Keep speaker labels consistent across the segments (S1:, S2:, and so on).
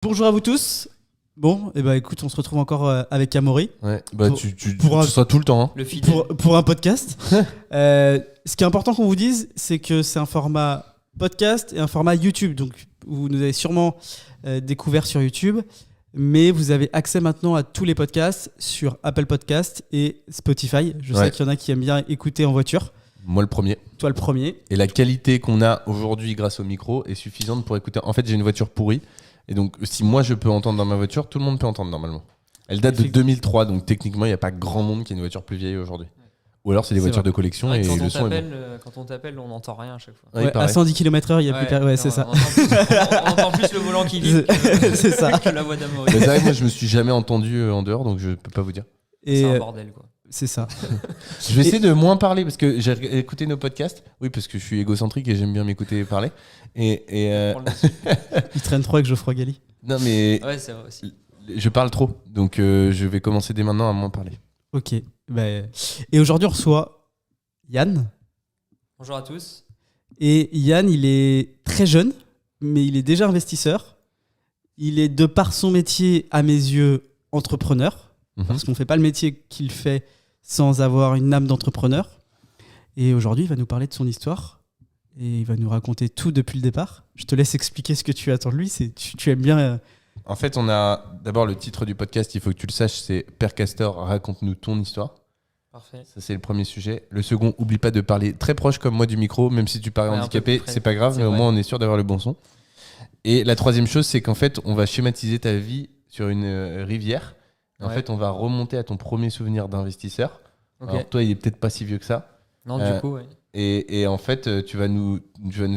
S1: Bonjour à vous tous. Bon, et écoute, on se retrouve encore avec Amaury.
S2: Ouais, tu
S1: pour
S2: seras tout le temps. Hein.
S3: Le fidèle.
S1: Pour un podcast. Ce qui est important qu'on vous dise, c'est que c'est un format podcast et un format YouTube. Donc, vous nous avez sûrement découvert sur YouTube, mais vous avez accès maintenant à tous les podcasts sur Apple Podcasts et Spotify. Je sais qu'il y en a qui aiment bien écouter en voiture.
S2: Moi, le premier.
S1: Toi, le premier.
S2: Et la qualité qu'on a aujourd'hui grâce au micro est suffisante pour écouter. En fait, j'ai une voiture pourrie. Et donc, si moi je peux entendre dans ma voiture, tout le monde peut entendre normalement. Elle date de 2003, donc techniquement, il n'y a pas grand monde qui a une voiture plus vieille aujourd'hui. Ou alors, c'est des voitures de collection et le son est bon.
S3: Quand on t'appelle, on n'entend rien à chaque fois.
S1: Ouais, à 110 km/h, il y a plus. Ouais, c'est ça.
S3: On entend plus le volant qui vibre
S1: c'est ça.
S3: que la voix d'Amaury.
S2: Mais moi, je me suis jamais entendu en dehors, donc je peux pas vous dire.
S1: Et
S3: c'est un bordel, quoi.
S1: C'est ça.
S2: Je vais essayer de moins parler parce que j'ai écouté nos podcasts. Oui, parce que je suis égocentrique et j'aime bien m'écouter parler. Il
S1: traîne trop avec Geoffroy Galli.
S2: Non, mais
S3: ouais, c'est vrai aussi.
S2: Je parle trop, donc je vais commencer dès maintenant à moins parler.
S1: Ok. Et aujourd'hui, on reçoit Yann.
S3: Bonjour à tous.
S1: Et Yann, il est très jeune, mais il est déjà investisseur. Il est, de par son métier, à mes yeux, entrepreneur. Parce qu'on ne fait pas le métier qu'il fait sans avoir une âme d'entrepreneur. Et aujourd'hui, il va nous parler de son histoire. Et il va nous raconter tout depuis le départ. Je te laisse expliquer ce que tu attends de lui. Tu aimes bien...
S2: En fait, on a d'abord le titre du podcast, il faut que tu le saches, c'est Père Castor, raconte-nous ton histoire.
S3: Parfait.
S2: Ça, c'est le premier sujet. Le second, oublie pas de parler très proche comme moi du micro, même si tu parais handicapé, c'est pas grave, mais au moins on est sûr d'avoir le bon son. Et la troisième chose, c'est qu'en fait, on va schématiser ta vie sur une rivière. En fait, on va remonter à ton premier souvenir d'investisseur. Okay. Alors toi, il est peut-être pas si vieux que ça.
S3: Non, du coup, ouais.
S2: Et en fait, tu vas nous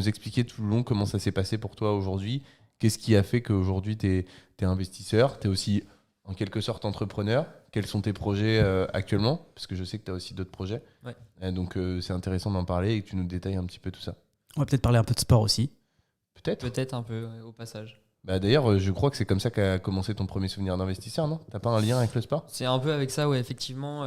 S2: expliquer tout le long comment ça s'est passé pour toi aujourd'hui. Qu'est-ce qui a fait qu'aujourd'hui, tu es investisseur, tu es aussi en quelque sorte entrepreneur. Quels sont tes projets actuellement? Parce que je sais que tu as aussi d'autres projets. Ouais. Donc, c'est intéressant d'en parler et que tu nous détailles un petit peu tout ça.
S1: On va peut-être parler un peu de sport aussi.
S3: Peut-être un peu, au passage.
S2: D'ailleurs, je crois que c'est comme ça qu'a commencé ton premier souvenir d'investisseur, non? T'as pas un lien avec le sport?
S3: C'est un peu avec ça, ouais, effectivement.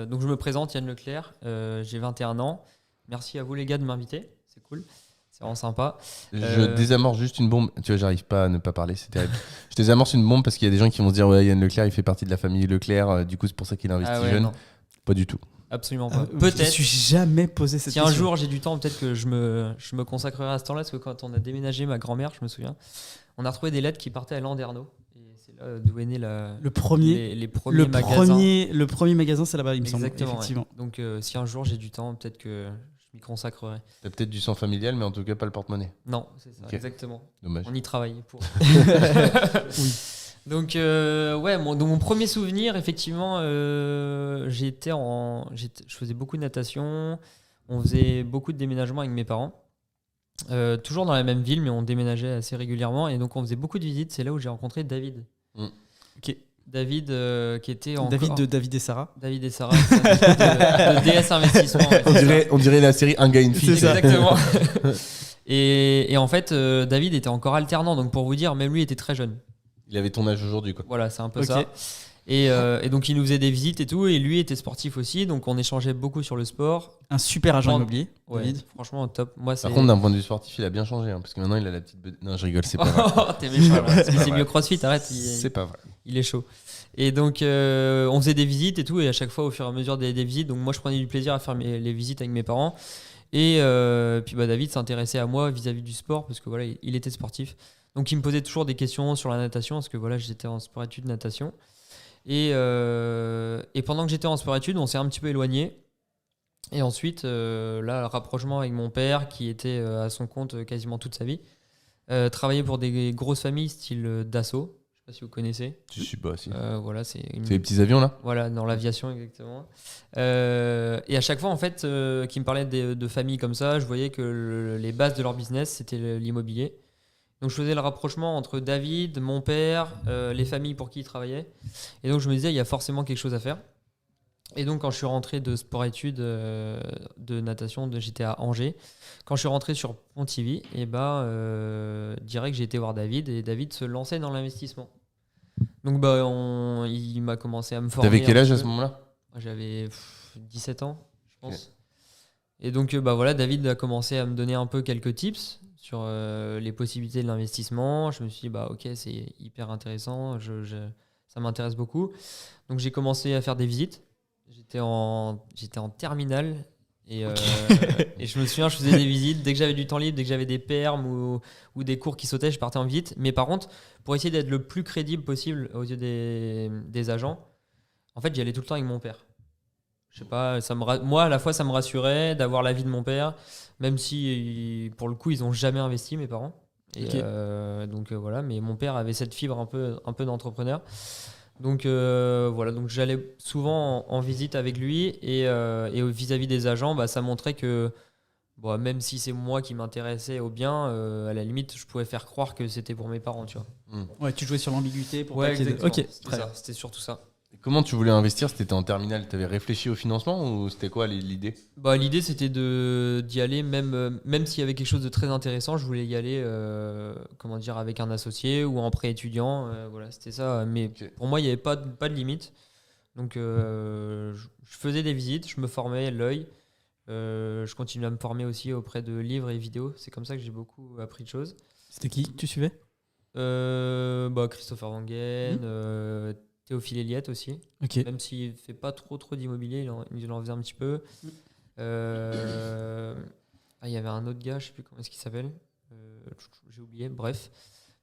S3: Donc, je me présente, Yann Leclerc. J'ai 21 ans. Merci à vous, les gars, de m'inviter. C'est cool. C'est vraiment sympa.
S2: Je désamorce juste une bombe. Tu vois, j'arrive pas à ne pas parler, c'est terrible. Je désamorce une bombe parce qu'il y a des gens qui vont se dire ouais, Yann Leclerc, il fait partie de la famille Leclerc, du coup, c'est pour ça qu'il investit jeune. Non. Pas du tout.
S3: Absolument pas. Peut-être.
S1: Je me suis jamais posé cette question.
S3: Si un jour j'ai du temps, peut-être que je me consacrerai à ce temps-là, parce que quand on a déménagé, ma grand-mère, je me souviens, on a retrouvé des lettres qui partaient à Landerneau. Et c'est là d'où est né
S1: le premier,
S3: les premiers magasins.
S1: Le premier magasin, c'est là-bas, il me semble.
S3: Effectivement. Ouais. Donc, si un jour j'ai du temps, peut-être que m'y consacrerai.
S2: T'as peut-être du sang familial, mais en tout cas pas le porte-monnaie.
S3: Non, c'est ça, okay. Exactement.
S2: Dommage.
S3: On y travaille pour. Oui. Donc, mon premier souvenir, effectivement, je faisais beaucoup de natation. On faisait beaucoup de déménagements avec mes parents. Toujours dans la même ville, mais on déménageait assez régulièrement. Et donc, on faisait beaucoup de visites. C'est là où j'ai rencontré David.
S1: Ok.
S3: David qui était encore...
S1: David de David et Sarah.
S3: David et Sarah, de DS Investissement. Ouais,
S2: on dirait la série Un gars, une fille.
S3: C'est exactement. et en fait, David était encore alternant. Donc pour vous dire, même lui était très jeune.
S2: Il avait ton âge aujourd'hui, quoi.
S3: Voilà, c'est un peu ça. Et donc il nous faisait des visites et tout. Et lui était sportif aussi. Donc on échangeait beaucoup sur le sport.
S1: Un super agent immobilier,
S3: David. Franchement, top. Moi,
S2: Par contre, d'un point de vue sportif, il a bien changé. Parce que maintenant, il a la petite... Non, je rigole, c'est pas vrai.
S3: T'es méchant, là. C'est mieux CrossFit, arrête.
S2: C'est pas vrai.
S3: Il est chaud. Et donc, on faisait des visites et tout. Et à chaque fois, au fur et à mesure des visites, donc moi, je prenais du plaisir à faire les visites avec mes parents. Et puis, David s'intéressait à moi vis-à-vis du sport parce que voilà, il était sportif. Donc, il me posait toujours des questions sur la natation parce que voilà, j'étais en sport-études natation. Et pendant que j'étais en sport-études, on s'est un petit peu éloigné. Et ensuite, là, le rapprochement avec mon père qui était à son compte quasiment toute sa vie, travaillait pour des grosses familles style Dassault. Je sais pas si vous connaissez.
S2: Je suis pas si.
S3: Voilà, c'est
S2: les petits avions là.
S3: Voilà, dans l'aviation exactement. Et à chaque fois en fait, qui me parlait de familles comme ça, je voyais que les bases de leur business c'était l'immobilier. Donc je faisais le rapprochement entre David, mon père, les familles pour qui il travaillait. Et donc je me disais il y a forcément quelque chose à faire. Et donc quand je suis rentré de sport-études de natation, j'étais à Angers. Quand je suis rentré sur Pontivy, direct j'ai été voir David et David se lançait dans l'investissement. Donc il m'a commencé à me former.
S2: T'avais quel âge à ce moment-là?
S3: J'avais 17 ans, je pense. Okay. Et donc David a commencé à me donner un peu quelques tips sur les possibilités de l'investissement. Je me suis dit, bah ok, c'est hyper intéressant, ça m'intéresse beaucoup. Donc j'ai commencé à faire des visites. J'étais en terminale et, et je me souviens, je faisais des visites. Dès que j'avais du temps libre, dès que j'avais des perms ou des cours qui sautaient, je partais en visite. Mais par contre, pour essayer d'être le plus crédible possible aux yeux des agents, en fait, j'y allais tout le temps avec mon père. Je sais pas, moi à la fois ça me rassurait d'avoir l'avis de mon père, même si pour le coup ils ont jamais investi, mes parents. Et
S1: Ok.
S3: donc voilà, mais mon père avait cette fibre un peu d'entrepreneur. Donc voilà, donc j'allais souvent en visite avec lui et vis-à-vis des agents, bah, ça montrait que bon, même si c'est moi qui m'intéressais au bien, à la limite je pouvais faire croire que c'était pour mes parents, tu vois.
S1: Ouais, tu jouais sur l'ambiguïté pour pas
S3: Ouais,
S1: qu'il y ait
S3: exactement.
S1: Ok,
S3: C'était
S1: très
S3: ça,
S1: bien.
S3: c'était surtout ça.
S2: Et comment tu voulais investir? C'était en terminale. Tu avais réfléchi au financement ou c'était quoi l'idée?
S3: Bah, l'idée c'était d'y aller même s'il y avait quelque chose de très intéressant, je voulais y aller comment dire, avec un associé ou en prêt étudiant, voilà, c'était ça. Mais
S2: Ok.
S3: pour moi il n'y avait pas de limite. Donc je faisais des visites, je me formais l'œil. Je continue à me former aussi auprès de livres et vidéos. C'est comme ça que j'ai beaucoup appris de choses.
S1: C'était qui que tu suivais?
S3: Bah, Christopher Wangen, Théophile Elliott aussi.
S1: Ok.
S3: Même s'il ne fait pas trop d'immobilier, il en faisait un petit peu. Il y avait un autre gars, je ne sais plus comment est-ce qu'il s'appelle. J'ai oublié, bref.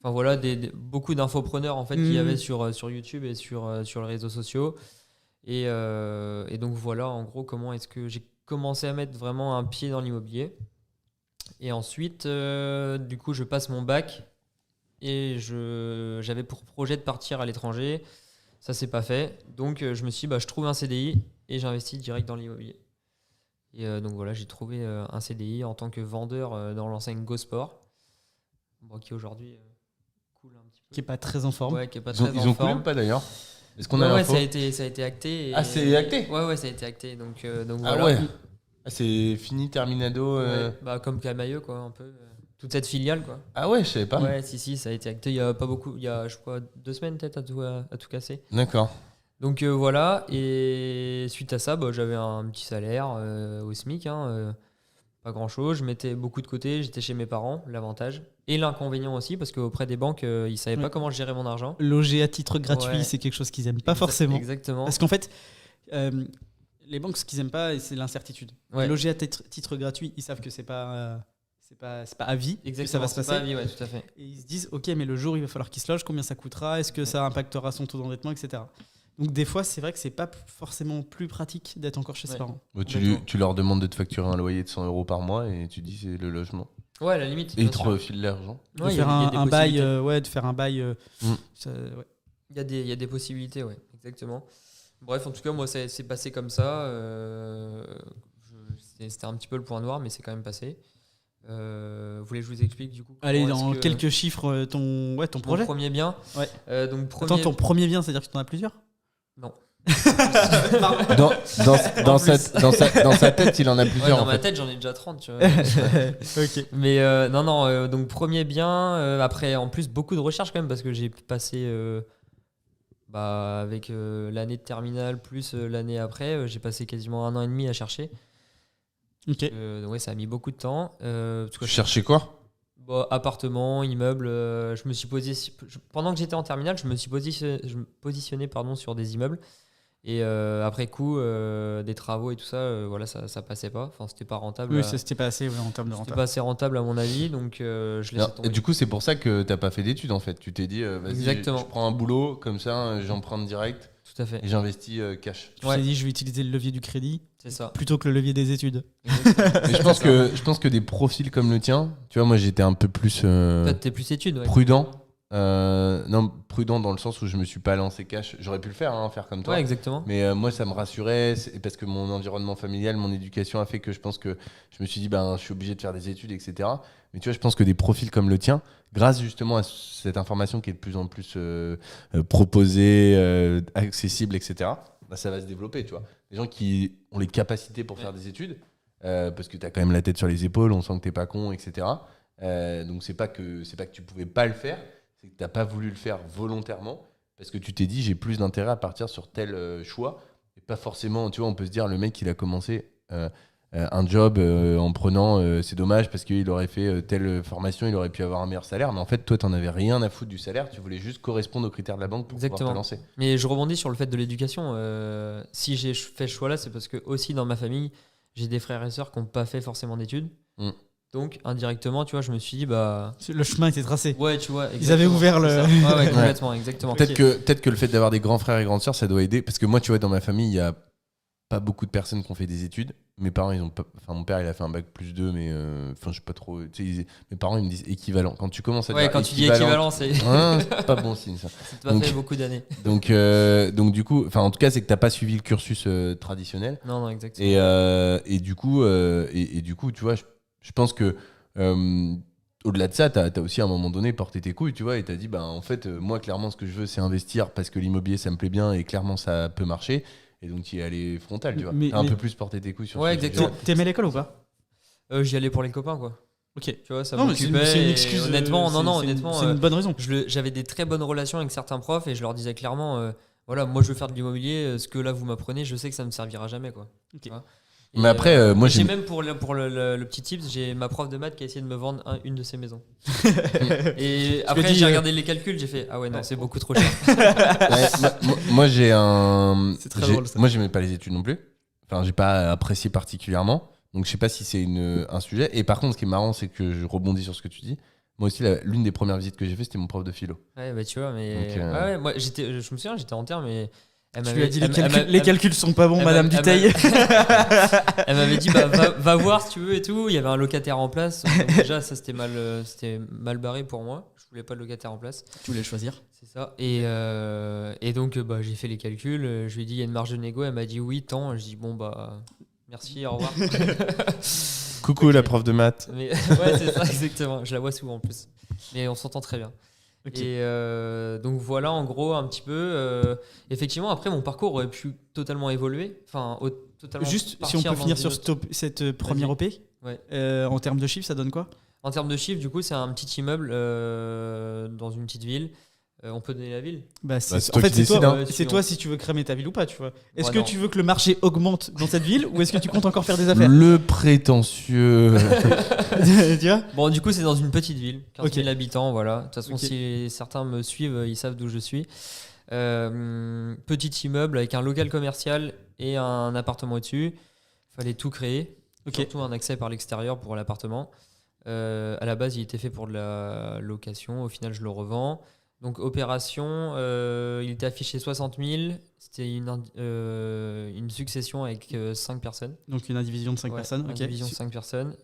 S3: Enfin voilà, beaucoup d'infopreneurs en fait qu'il y avait sur YouTube et sur les réseaux sociaux. Et donc voilà, en gros, comment est-ce que j'ai commencé à mettre vraiment un pied dans l'immobilier. Et ensuite, du coup, je passe mon bac et j'avais pour projet de partir à l'étranger. Ça, c'est pas fait. Donc, je me suis dit, bah, je trouve un CDI et j'investis direct dans l'immobilier. Et donc voilà, j'ai trouvé un CDI en tant que vendeur dans l'enseigne GoSport, bon, qui aujourd'hui coule un petit peu.
S1: Qui est pas très en forme.
S3: Ouais, qui est pas
S2: Ils ont,
S3: très
S2: ils
S3: en
S2: ont coulé
S3: forme.
S2: ou pas d'ailleurs? Est-ce qu'on a
S3: Ouais,
S2: l'info?
S3: ça a été acté.
S2: Ah, c'est acté?
S3: Ouais, ça a été acté. Donc
S2: Ah
S3: voilà.
S2: ouais. Ah, c'est fini, terminado.
S3: Ouais, bah, comme Camailleux, quoi, un peu. Toute cette filiale, quoi.
S2: Ah ouais, je savais pas.
S3: Ouais, si, ça a été acté il y a pas beaucoup. Il y a, je crois, 2 semaines peut-être à tout casser.
S2: D'accord.
S3: Donc voilà. Et suite à ça, bah, j'avais un petit salaire au SMIC, hein, pas grand-chose. Je mettais beaucoup de côté. J'étais chez mes parents, l'avantage. Et l'inconvénient aussi, parce qu'auprès des banques, ils savaient pas comment gérer mon argent.
S1: Loger à titre gratuit,
S3: Ouais.
S1: c'est quelque chose qu'ils aiment pas forcément.
S3: Exactement.
S1: Parce qu'en fait, les banques, ce qu'ils aiment pas, c'est l'incertitude.
S3: Ouais.
S1: Loger à titre gratuit, ils savent que c'est pas à vie que ça va se
S3: c'est
S1: passer.
S3: pas à vie, ouais, tout à fait.
S1: Et ils se disent, ok, mais le jour où il va falloir qu'il se loge, combien ça coûtera? Est-ce que ça impactera son taux d'endettement, etc. Donc des fois, c'est vrai que c'est pas forcément plus pratique d'être encore chez ses
S3: Ouais.
S1: parents.
S2: Bah,
S3: Complètement.
S2: tu leur demandes de te facturer un loyer de 100 euros par mois et tu dis c'est le logement.
S3: Ouais, à la limite.
S2: Et ils
S3: bien
S2: te
S3: sûr.
S2: refilent l'argent.
S1: De
S3: Ouais, il y a-
S1: faire
S3: il y a des
S1: un bail,
S3: possibilités.
S1: de faire un bail.
S2: Mm.
S1: Ouais.
S3: Il y a des possibilités, ouais, exactement. Bref, en tout cas, moi, c'est passé comme ça. C'était un petit peu le point noir, mais c'est quand même passé. Vous voulez que je vous explique du coup
S1: Allez,
S3: comment
S1: dans
S3: est-ce que
S1: quelques chiffres, ton
S3: mon
S1: projet.
S3: premier bien.
S1: Ouais.
S3: Donc
S1: Attends, ton premier bien, c'est-à-dire que tu en as plusieurs?
S3: Non.
S2: Dans, dans,
S3: En
S2: sa,
S3: plus.
S2: dans sa tête, il en a
S3: Ouais,
S2: plusieurs.
S3: dans
S2: en
S3: ma
S2: fait.
S3: tête, j'en ai déjà 30, tu vois.
S1: Ok.
S3: Mais non, donc premier bien. Après, en plus, beaucoup de recherches quand même, parce que j'ai passé, avec l'année de terminale plus l'année après, j'ai passé quasiment 1 an et demi à chercher.
S1: Ok.
S3: Ouais, ça a mis beaucoup de temps. Parce que
S2: Tu cherchais quoi?
S3: appartement, immeuble, je me suis posé pendant que j'étais en terminale, je me positionnais sur des immeubles. Et après coup, des travaux et tout ça, voilà, ça passait pas. Enfin, c'était pas rentable.
S1: Oui, ça c'était pas assez en termes de
S3: C'était
S1: rentable.
S3: pas assez rentable à mon avis, donc je laissais
S2: Non,
S3: tomber.
S2: et du coup, c'est pour ça que t'as pas fait d'études en fait. Tu t'es dit, vas-y,
S3: Exactement.
S2: je prends un boulot, comme ça, j'emprunte direct
S3: Tout à fait.
S2: et j'investis cash.
S1: Tu
S3: Ouais.
S1: t'es dit, je vais utiliser le levier du crédit
S3: C'est ça.
S1: plutôt que le levier des études.
S2: Mais je pense que des profils comme le tien, tu vois, moi j'étais un peu plus
S3: Toi, t'es plus études, ouais.
S2: prudent. Non, prudent dans le sens où je me suis pas lancé cash. J'aurais pu le faire, hein, faire comme toi.
S3: Ouais, exactement.
S2: Mais moi, ça me rassurait parce que mon environnement familial, mon éducation a fait que je pense que je me suis dit, je suis obligé de faire des études, etc. Mais tu vois, je pense que des profils comme le tien, grâce justement à cette information qui est de plus en plus proposée, accessible, etc., ça va se développer, tu vois. Des gens qui ont les capacités pour faire des études, parce que tu as quand même la tête sur les épaules, on sent que t'es pas con, etc. Donc c'est pas que tu pouvais pas le faire, c'est que t'as pas voulu le faire volontairement, parce que tu t'es dit j'ai plus d'intérêt à partir sur tel choix, et pas forcément, tu vois, on peut se dire le mec il a commencé un job en prenant, c'est dommage parce qu'il aurait fait telle formation, il aurait pu avoir un meilleur salaire. Mais en fait, toi, t'en avais rien à foutre du salaire. Tu voulais juste correspondre aux critères de la banque pour pouvoir te lancer.
S3: Mais je rebondis sur le fait de l'éducation. Si j'ai fait ce choix-là, c'est parce que aussi dans ma famille, j'ai des frères et sœurs qui n'ont pas fait forcément d'études. Donc, indirectement, tu vois, je me suis dit, bah.
S1: Le chemin était tracé.
S3: Ouais, tu vois.
S1: Ils avaient ouvert le.
S3: Ouais, complètement, exactement.
S2: Peut-être que le fait d'avoir des grands frères et grandes sœurs, ça doit aider. Parce que moi, tu vois, dans ma famille, il y a pas beaucoup de personnes qui ont fait des études. Mes parents, ils ont pas. Enfin, mon père, il a fait un bac +2, mais. Enfin, je sais pas trop. Mes parents, ils me disent équivalent. Quand tu commences à dire.
S3: Ouais, quand tu dis équivalent, c'est.
S2: C'est pas bon signe, ça.
S3: Ça t'a pas fait beaucoup d'années.
S2: Donc, du coup. Enfin, en tout cas, c'est que t'as pas suivi le cursus traditionnel.
S3: Non, exactement.
S2: Et du coup, tu vois, je pense que. Au-delà de ça, t'as aussi à un moment donné porté tes couilles, tu vois, et t'as dit, bah en fait, moi, clairement, ce que je veux, c'est investir parce que l'immobilier, ça me plaît bien et clairement, ça peut marcher. Et donc, tu y es allé frontal, tu vois. T'as un peu plus porté tes couilles sur
S3: ouais, exactement.
S1: T'aimais l'école ou pas?
S3: J'y allais pour les copains, quoi.
S1: Ok.
S3: Tu vois, ça
S1: non,
S3: m'occupait.
S1: C'est une excuse.
S3: Honnêtement, honnêtement.
S1: C'est une bonne raison.
S3: J'avais des très bonnes relations avec certains profs et je leur disais clairement, voilà, moi, je veux faire de l'immobilier. Ce que là, vous m'apprenez, je sais que ça me servira jamais, quoi.
S1: Ok.
S3: Tu vois.
S2: Mais après, moi
S3: j'ai même pour le petit tips, j'ai ma prof de maths qui a essayé de me vendre une de ses maisons. Et après, j'ai regardé les calculs, j'ai fait ah ouais, non, c'est beaucoup trop cher.
S2: Moi, j'ai un.
S1: C'est très drôle, ça.
S2: Moi, j'aimais pas les études non plus. Enfin, j'ai pas apprécié particulièrement. Donc, je sais pas si c'est un sujet. Et par contre, ce qui est marrant, c'est que je rebondis sur ce que tu dis. Moi aussi, l'une des premières visites que j'ai fait, c'était mon prof de philo.
S3: Ouais, bah tu vois, mais.
S2: Donc,
S3: ouais, moi, je me souviens, j'étais en terme, mais.
S1: Tu lui as dit les calculs sont pas bons, Madame Dutheil.
S3: Elle m'avait dit bah, va voir si tu veux et tout. Il y avait un locataire en place. Donc déjà, ça c'était mal barré pour moi. Je voulais pas de locataire en place.
S1: Tu voulais choisir.
S3: C'est ça. Et donc bah, j'ai fait les calculs. Je lui ai dit il y a une marge de négo. Elle m'a dit oui, tant. Je dis bon bah merci, au revoir.
S2: Coucou la prof de maths.
S3: Mais, ouais, c'est ça exactement. Je la vois souvent en plus. Mais on s'entend très bien. Okay. Et donc voilà en gros un petit peu effectivement après mon parcours aurait pu totalement évoluer, enfin totalement.
S1: Juste si on peut finir sur cette première OP,
S3: ouais.
S1: En termes de chiffres ça donne quoi?
S3: En termes de chiffres du coup c'est un petit immeuble dans une petite ville. On peut donner la ville?
S1: En fait, c'est toi si tu veux cramer ta ville ou pas, tu vois. Est-ce que tu veux que le marché augmente dans cette ville ou est-ce que tu comptes encore faire des affaires?
S2: Le prétentieux.
S1: Tu vois?
S3: Bon, du coup, c'est dans une petite ville, 15 000 habitants, voilà. De toute façon, si certains me suivent, ils savent d'où je suis. Petit immeuble avec un local commercial et un appartement au-dessus. Fallait tout créer, surtout un accès par l'extérieur pour l'appartement. À la base, il était fait pour de la location. Au final, je le revends. Donc opération, il était affiché 60 000, c'était une succession avec 5 personnes.
S1: Donc une indivision de 5 personnes.
S3: Une indivision de 5 personnes.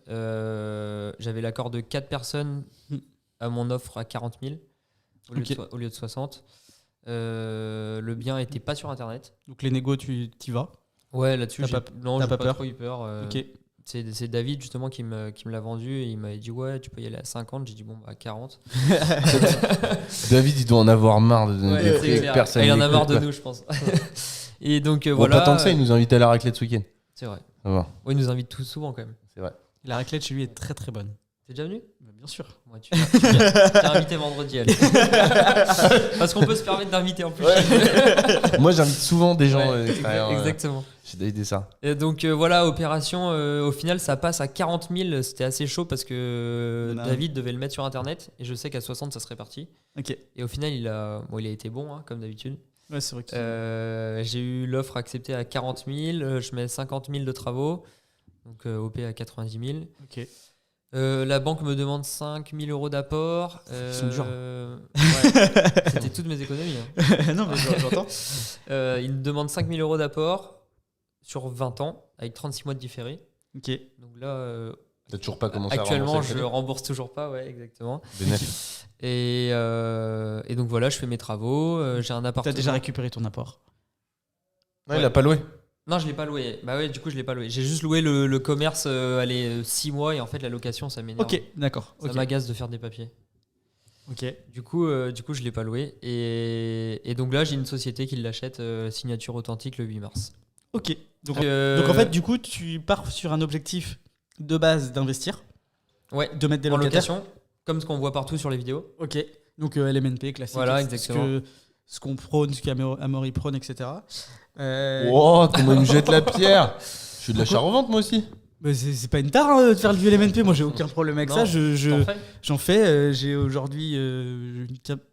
S3: J'avais l'accord de 4 personnes à mon offre à 40 000 au lieu de 60. Le bien n'était pas sur Internet.
S1: Donc les négos, tu y vas?
S3: Ouais, là-dessus, j'ai pas
S1: trop
S3: eu peur.
S1: Ok.
S3: C'est David justement qui me l'a vendu et il m'avait dit ouais tu peux y aller à 50, j'ai dit bon bah 40.
S2: David il doit en avoir marre de personne.
S3: Il en a marre de nous je pense. Et donc voilà.
S2: Pas tant que ça, il nous invite à la raclette ce week-end.
S3: C'est vrai.
S2: Ça va.
S3: Ouais, il nous invite tout souvent quand même.
S2: C'est vrai.
S1: La raclette chez lui est très très bonne.
S3: T'es déjà venu?
S1: Bien sûr.
S3: Ouais, tu t'es invité vendredi, allez. Parce qu'on peut se permettre d'inviter en plus.
S2: Ouais. Moi j'invite souvent des gens extérieurs.
S3: Exactement.
S2: J'ai d'aider ça.
S3: Et donc voilà, opération, au final ça passe à 40 000. C'était assez chaud parce que David devait le mettre sur Internet et je sais qu'à 60 ça serait parti.
S1: Ok.
S3: Et au final il a été bon hein, comme d'habitude.
S1: Ouais, c'est vrai.
S3: J'ai eu l'offre acceptée à 40 000. Je mets 50 000 de travaux. Donc OP à 90 000.
S1: Ok.
S3: La banque me demande 5 000 euros d'apport.
S1: Ils sont durs.
S3: Ouais, c'était toutes mes économies. Hein.
S1: Non, mais j'entends.
S3: Il me demande 5 000 euros d'apport sur 20 ans avec 36 mois de différé.
S1: Ok.
S3: Donc là,
S2: t'as toujours pas commencé
S3: actuellement,
S2: à rembourser?
S3: je rembourse toujours pas, ouais, exactement.
S2: Et
S3: donc voilà, je fais mes travaux. J'ai un appartement.
S1: T'as déjà récupéré ton apport?
S2: Ouais, il a pas loué.
S3: Non, je l'ai pas loué. Bah ouais, du coup, je l'ai pas loué. J'ai juste loué le commerce, 6 mois et en fait, la location, ça m'énerve.
S1: Ok, d'accord.
S3: Ça m'agace de faire des papiers.
S1: Ok.
S3: Du coup, je l'ai pas loué. Et donc là, j'ai une société qui l'achète, signature authentique le 8 mars.
S1: Ok. Donc en fait, du coup, tu pars sur un objectif de base d'investir.
S3: Ouais.
S1: De mettre des
S3: en
S1: locataires.
S3: Location, comme ce qu'on voit partout sur les vidéos.
S1: Ok. Donc LMNP classique.
S3: Voilà, exactement.
S1: Ce qu'on prône, ce qu'Amaury prône, etc.
S2: Wow, comment il me jette la pierre. Je suis de l'achat-revente moi aussi.
S1: Bah, c'est pas une tare hein, de faire du LMNP. Moi, j'ai aucun problème avec
S3: Non,
S1: ça.
S3: t'en fais.
S1: J'en fais. J'ai aujourd'hui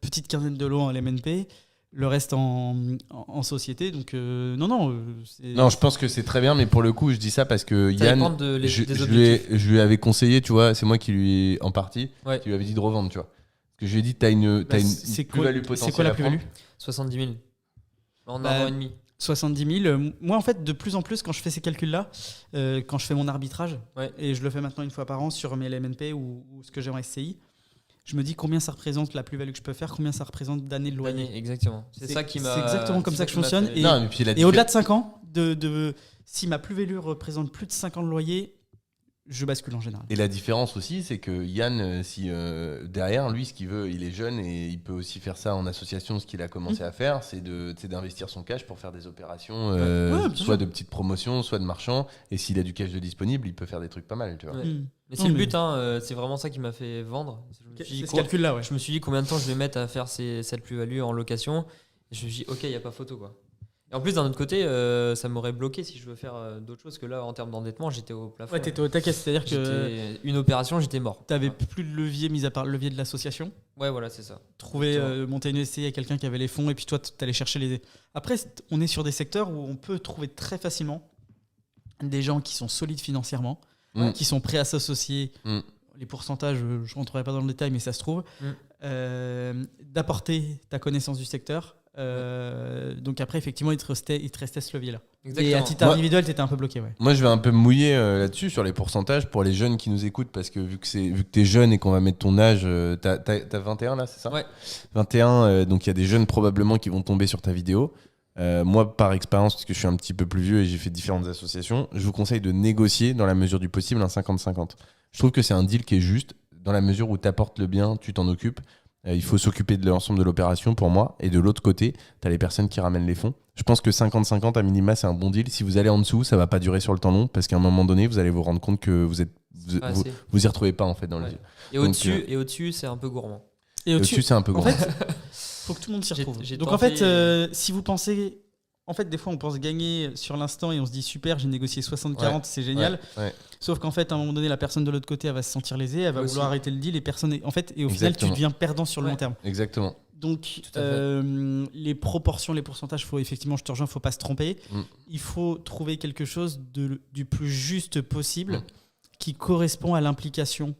S1: petite quinzaine de lots en LMNP. Le reste en société. Donc, non.
S2: Non, je pense que c'est très bien, mais pour le coup, je dis ça parce que
S3: Ça
S2: Yann,
S3: dépend des objectifs.
S2: je lui avais conseillé, tu vois, c'est moi qui lui ai, en partie,
S3: Ouais.
S2: qui lui avais dit de revendre, tu vois. Parce que je lui ai dit, t'as une
S1: c'est
S2: plus-value
S1: quoi,
S2: potentielle.
S1: c'est quoi la
S2: à prendre.
S1: plus-value
S3: 70 000. En
S1: Bah,
S3: un an et demi.
S1: 70 000. Moi, en fait, de plus en plus, quand je fais ces calculs-là, quand je fais mon arbitrage,
S3: Ouais.
S1: et je le fais maintenant une fois par an sur mes LMNP ou ce que j'ai en SCI, je me dis combien ça représente la plus-value que je peux faire, combien ça représente d'années de loyer.
S3: Exactement. C'est ça qui m'a.
S1: C'est exactement comme
S3: c'est
S1: ça que je
S3: qui m'a
S1: fonctionne.
S3: fait-
S2: Non, mais puis
S1: Et au-delà de 5 ans, si ma plus-value représente plus de 5 ans de loyer, je bascule en général.
S2: Et la différence aussi, c'est que Yann, si derrière, lui, ce qu'il veut, il est jeune et il peut aussi faire ça en association. Ce qu'il a commencé à faire, c'est d'investir son cash pour faire des opérations,
S1: Ouais, bien
S2: soit
S1: sûr.
S2: de petites promotions, soit de marchands. Et s'il a du cash de disponible, il peut faire des trucs pas mal, tu vois.
S3: Ouais.
S1: Hmm.
S3: Mais c'est
S1: Non,
S3: le
S1: mais-
S3: but, hein, c'est vraiment ça qui m'a fait vendre. Je me suis dit,
S1: C'est ce calcul-là, ouais.
S3: je me suis dit combien de temps je vais mettre à faire cette plus-value en location. Et je me suis dit, ok, il n'y a pas photo quoi. Et en plus, d'un autre côté, ça m'aurait bloqué si je veux faire d'autres choses que là, en termes d'endettement, j'étais au plafond.
S1: Ouais, t'étais au taquet, c'est-à-dire que
S3: Une opération, j'étais mort.
S1: t'avais plus de levier mis à part le levier de l'association.
S3: Ouais, voilà, c'est ça.
S1: Trouver,
S3: Exactement.
S1: monter une SCI à quelqu'un qui avait les fonds et puis toi, t'allais chercher les. Après, on est sur des secteurs où on peut trouver très facilement des gens qui sont solides financièrement,
S2: Mm.
S1: qui sont prêts à s'associer.
S2: Mm.
S1: Les pourcentages, je ne rentrerai pas dans le détail, mais ça se trouve. D'apporter ta connaissance du secteur. Donc après, effectivement, il te restait ce levier-là. Et à
S3: Exactement.
S1: titre
S2: Moi-
S1: individuel, t'étais un peu bloqué, ouais.
S2: Moi, je vais un peu me mouiller là-dessus sur les pourcentages pour les jeunes qui nous écoutent parce que vu que t'es jeune et qu'on va mettre ton âge, t'as 21 là, c'est ça?
S3: Ouais.
S2: 21, donc il y a des jeunes probablement qui vont tomber sur ta vidéo. Moi, par expérience, parce que je suis un petit peu plus vieux et j'ai fait différentes associations, je vous conseille de négocier dans la mesure du possible un 50-50. Je trouve que c'est un deal qui est juste dans la mesure où tu apportes le bien, tu t'en occupes. Il faut s'occuper de l'ensemble de l'opération pour moi. Et de l'autre côté, tu as les personnes qui ramènent les fonds. Je pense que 50-50 à minima, c'est un bon deal. Si vous allez en dessous, ça va pas durer sur le temps long parce qu'à un moment donné, vous allez vous rendre compte que vous y retrouvez pas en fait dans le
S3: Ouais.
S2: deal.
S3: Et
S2: Donc,
S3: au-dessus, c'est un peu gourmand.
S1: Et
S2: Au-dessus, c'est un peu
S1: en
S2: grand.
S1: fait, faut que tout le monde s'y
S3: J'ai-
S1: retrouve.
S3: j'ai
S1: Donc
S3: tenté-
S1: en fait, si vous pensez. En fait, des fois, on pense gagner sur l'instant et on se dit super, j'ai négocié 60-40, c'est génial.
S2: Ouais.
S1: Sauf qu'en fait, à un moment donné, la personne de l'autre côté, elle va se sentir lésée, elle va
S3: Aussi.
S1: vouloir arrêter le deal et personne. En fait, et au
S2: Exactement.
S1: final, tu deviens perdant sur le
S3: Ouais.
S1: long terme.
S2: Exactement.
S1: Donc,
S3: Tout à fait.
S1: les proportions, les pourcentages, faut effectivement, je te rejoins, faut pas se tromper.
S2: Mm.
S1: Il faut trouver quelque chose du plus juste possible
S2: Mm.
S1: qui correspond à l'implication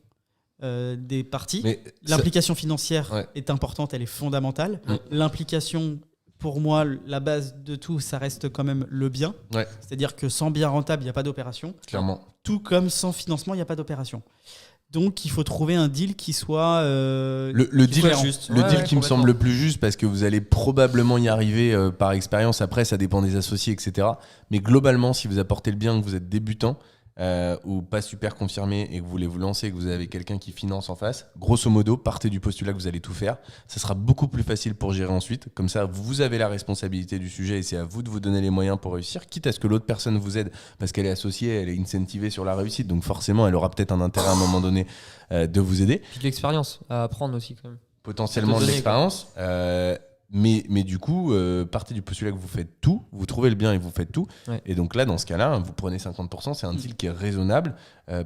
S1: des parties.
S2: Mais ça-
S1: L'implication financière
S2: Ouais.
S1: est importante, elle est fondamentale.
S2: Mm.
S1: L'implication, pour moi, la base de tout, ça reste quand même le bien.
S2: Ouais.
S1: C'est-à-dire que sans bien rentable, il n'y a pas d'opération.
S2: clairement.
S1: Tout comme sans financement, il n'y a pas d'opération. Donc, il faut trouver un deal qui soit
S2: Le
S1: qui
S2: deal,
S1: soit
S3: juste.
S2: le
S3: Ouais,
S2: deal
S3: ouais,
S2: qui me
S3: complètement.
S2: semble le plus juste parce que vous allez probablement y arriver par expérience. Après, ça dépend des associés, etc. Mais globalement, si vous apportez le bien, que vous êtes débutant ou pas super confirmé et que vous voulez vous lancer, que vous avez quelqu'un qui finance en face, grosso modo, partez du postulat que vous allez tout faire. Ça sera beaucoup plus facile pour gérer ensuite. Comme ça, vous avez la responsabilité du sujet et c'est à vous de vous donner les moyens pour réussir, quitte à ce que l'autre personne vous aide parce qu'elle est associée, elle est incentivée sur la réussite. Donc forcément, elle aura peut-être un intérêt à un moment donné de vous aider.
S3: Puis de l'expérience à apprendre aussi quand même.
S2: Potentiellement
S3: Ça te
S2: de
S3: donner,
S2: l'expérience. Mais du coup, partez du postulat que vous faites tout, vous trouvez le bien et vous faites tout.
S3: Ouais.
S2: Et donc là, dans ce cas-là, vous prenez 50%, c'est un deal qui est raisonnable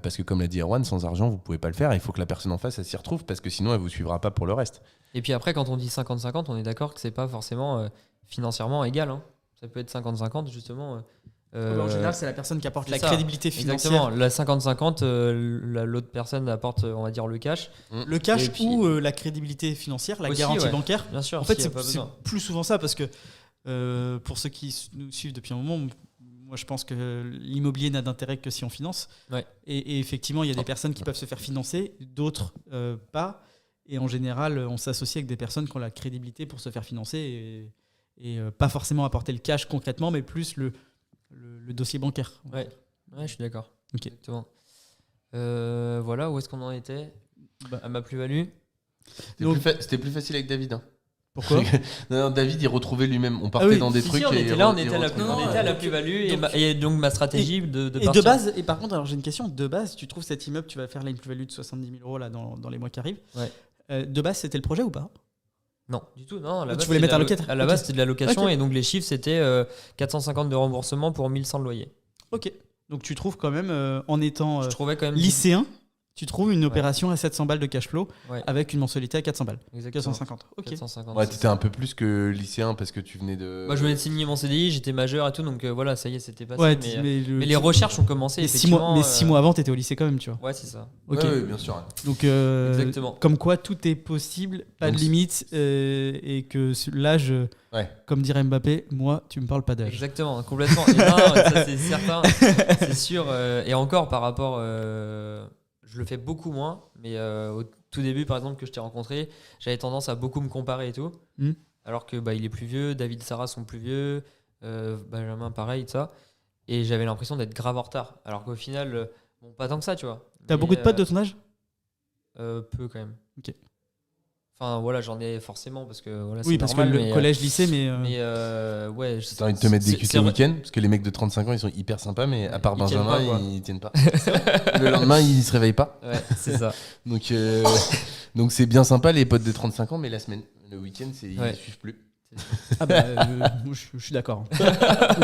S2: parce que comme l'a dit Erwan, sans argent, vous pouvez pas le faire. Il faut que la personne en face, elle s'y retrouve parce que sinon, elle vous suivra pas pour le reste.
S3: Et puis après, quand on dit 50-50, on est d'accord que c'est pas forcément financièrement égal. Hein. Ça peut être 50-50 justement.
S1: En général, c'est la personne qui apporte
S3: c'est
S1: la
S3: ça.
S1: crédibilité financière.
S3: Exactement. La 50-50, l'autre personne apporte, on va dire, le cash.
S1: Le cash
S3: Et puis-
S1: ou la crédibilité financière, la
S3: Aussi,
S1: garantie
S3: ouais.
S1: bancaire.
S3: Bien sûr.
S1: En fait,
S3: s'il y a pas
S1: c'est
S3: besoin.
S1: plus souvent ça parce que pour ceux qui nous suivent depuis un moment, moi je pense que l'immobilier n'a d'intérêt que si on finance.
S3: Ouais.
S1: Et effectivement, il y a des personnes qui peuvent se faire financer, d'autres pas. Et en général, on s'associe avec des personnes qui ont la crédibilité pour se faire financer et pas forcément apporter le cash concrètement, mais plus le dossier bancaire.
S3: Ouais, je suis d'accord.
S1: Ok.
S3: Exactement. Voilà, où est-ce qu'on en était
S1: Bah,
S3: à ma plus-value.
S1: Donc-
S2: C'était plus facile avec David. Hein.
S1: Pourquoi
S2: Non, David, il retrouvait lui-même. On partait
S1: oui.
S2: dans des
S3: Si,
S2: trucs.
S3: on
S2: et
S3: était là, on
S2: il
S3: était à la,
S2: retrouvait.
S3: on était à la plus-value et donc ma stratégie de
S1: Et
S3: partir.
S1: de base, et par contre, alors j'ai une question. De base, tu trouves cet immeuble, tu vas faire là une plus-value de 70 000 euros là, dans les mois qui arrivent.
S3: Ouais.
S1: De base, c'était le projet ou pas?
S3: Non, du tout. Non, à la
S1: Tu
S3: base,
S1: voulais
S3: c'était
S1: mettre un
S3: de la
S1: locataire.
S3: À la
S1: Ok.
S3: base, c'était de la location
S1: Ok.
S3: et donc les chiffres, c'était 450 de remboursement pour 1100 de loyer.
S1: Ok. Donc tu trouves quand même, en étant
S3: Je trouvais quand même
S1: lycéen, tu trouves une opération à 700 balles de cash flow
S3: Ouais.
S1: avec une mensualité à 400 balles.
S3: Exactement.
S1: 450. Ok.
S3: 450.
S2: Ouais,
S3: c'est
S2: t'étais
S3: ça.
S2: un peu plus que lycéen parce que tu venais de.
S3: Moi, je venais de signer mon CDI, j'étais majeur et tout, donc voilà, ça y est, c'était passé.
S1: Ouais,
S3: mais les recherches ont commencé,
S1: mais 6
S3: effectivement.
S1: mois, mais 6 mois avant, t'étais au lycée quand même, tu vois.
S3: Ouais, c'est ça.
S1: Ok.
S2: Ouais, bien sûr.
S1: Donc,
S3: Exactement.
S1: comme quoi tout est possible, pas
S2: Donc,
S1: de limite, et que l'âge,
S2: Ouais.
S1: comme dirait Mbappé, moi, tu me parles pas d'âge.
S3: Exactement, complètement. Et non, ça c'est certain, c'est sûr. Et encore par rapport, je le fais beaucoup moins, mais au tout début, par exemple, que je t'ai rencontré, j'avais tendance à beaucoup me comparer et tout.
S1: Mm.
S3: Alors que il est plus vieux, David, Sarah sont plus vieux, Benjamin pareil, tout ça. Et j'avais l'impression d'être grave en retard. Alors qu'au final, bon, pas tant que ça, tu vois.
S1: T'as
S3: Mais,
S1: beaucoup de potes de ton âge?
S3: Peu quand même.
S1: Ok.
S3: Enfin voilà, j'en ai forcément parce que voilà,
S1: Oui,
S3: c'est
S1: parce
S3: normal,
S1: que le
S3: mais,
S1: collège, lycée, mais.
S3: ouais.
S2: T'as envie de te mettre des
S3: c'est-
S2: culs
S3: c'est
S2: le
S3: vrai-
S2: week-end parce que les mecs de 35 ans ils sont hyper sympas, mais à part
S3: Ils tiennent
S2: Benjamin,
S3: pas, quoi.
S2: ils tiennent pas. Le lendemain, ils se réveillent pas.
S3: Ouais, c'est ça.
S2: Donc, donc c'est bien sympa les potes de 35 ans, mais la semaine, le week-end, ils
S3: Ouais.
S2: suivent plus.
S1: Ah bah, moi, je suis d'accord.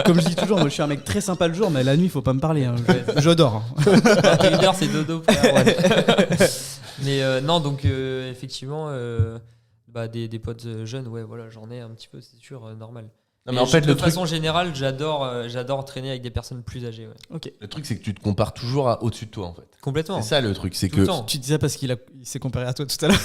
S1: Comme je dis toujours, moi je suis un mec très sympa le jour, mais la nuit, il faut pas me parler. Hein. Je dors. Hein.
S3: 21h, c'est dodo, frère. Ouais. Mais non, donc effectivement, des potes jeunes, ouais, voilà, j'en ai un petit peu, c'est sûr, normal.
S2: Non, mais en fait,
S3: de
S2: le truc,
S3: façon générale, j'adore traîner avec des personnes plus âgées. Ouais.
S2: le truc, c'est que tu te compares toujours à au-dessus de toi, en fait.
S3: Complètement.
S2: C'est ça le truc, c'est
S3: Tout
S2: que
S3: le temps.
S1: Tu dis ça parce qu'il s'est comparé à toi tout à l'heure.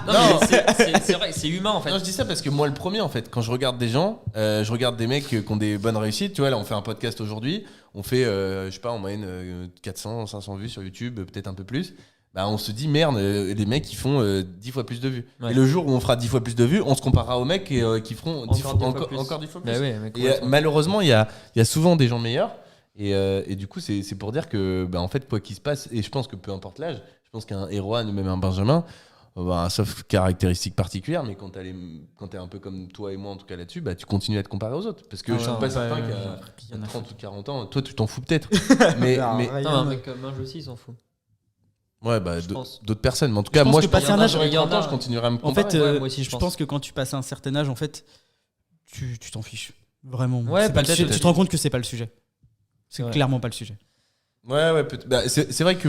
S3: Non, mais c'est vrai, c'est humain en fait.
S2: Non, je dis ça parce que moi, le premier, en fait, quand je regarde des gens, je regarde des mecs qui ont des bonnes réussites. Tu vois, là, on fait un podcast aujourd'hui. On fait, je sais pas, en moyenne 400, 500 vues sur YouTube, peut-être un peu plus. Bah, on se dit, merde, les mecs, ils font 10 fois plus de vues.
S3: Ouais.
S2: Et le jour où on fera 10 fois plus de vues, on se comparera aux mecs qui feront
S3: Encore
S2: 10 fois plus.
S3: Bah ouais, mais
S2: Et malheureusement, il y a souvent des gens meilleurs. Et du coup, c'est pour dire que, bah, en fait, quoi qu'il se passe, et je pense que peu importe l'âge, je pense qu'un Erwan ou même un Benjamin, sauf caractéristiques particulières, mais quand t'es un peu comme toi et moi, en tout cas là-dessus, bah, tu continues à te comparer aux autres. Parce que je suis pas certain qu'à 30 ou 40 ans, toi, tu t'en fous peut-être. mais
S3: non, un mec comme Minge aussi, il s'en fout.
S2: ouais, bah,
S3: Je pense.
S2: d'autres personnes. Mais en tout cas,
S1: pense
S2: moi,
S1: que
S2: je pense
S1: passer un âge,
S2: j'aurai
S3: il y en
S2: 30 ans,
S3: a.
S2: je continuerai à me
S1: En
S2: comparer.
S1: fait,
S3: Ouais, moi aussi, je
S1: je
S3: pense.
S1: pense que quand tu passes un certain âge, en fait, tu t'en fiches. Vraiment.
S3: Ouais,
S1: C'est pas le
S3: peut-être.
S1: sujet. Tu te rends compte que c'est pas le sujet. C'est
S3: Ouais.
S1: clairement pas le sujet.
S2: Ouais, bah, c'est vrai que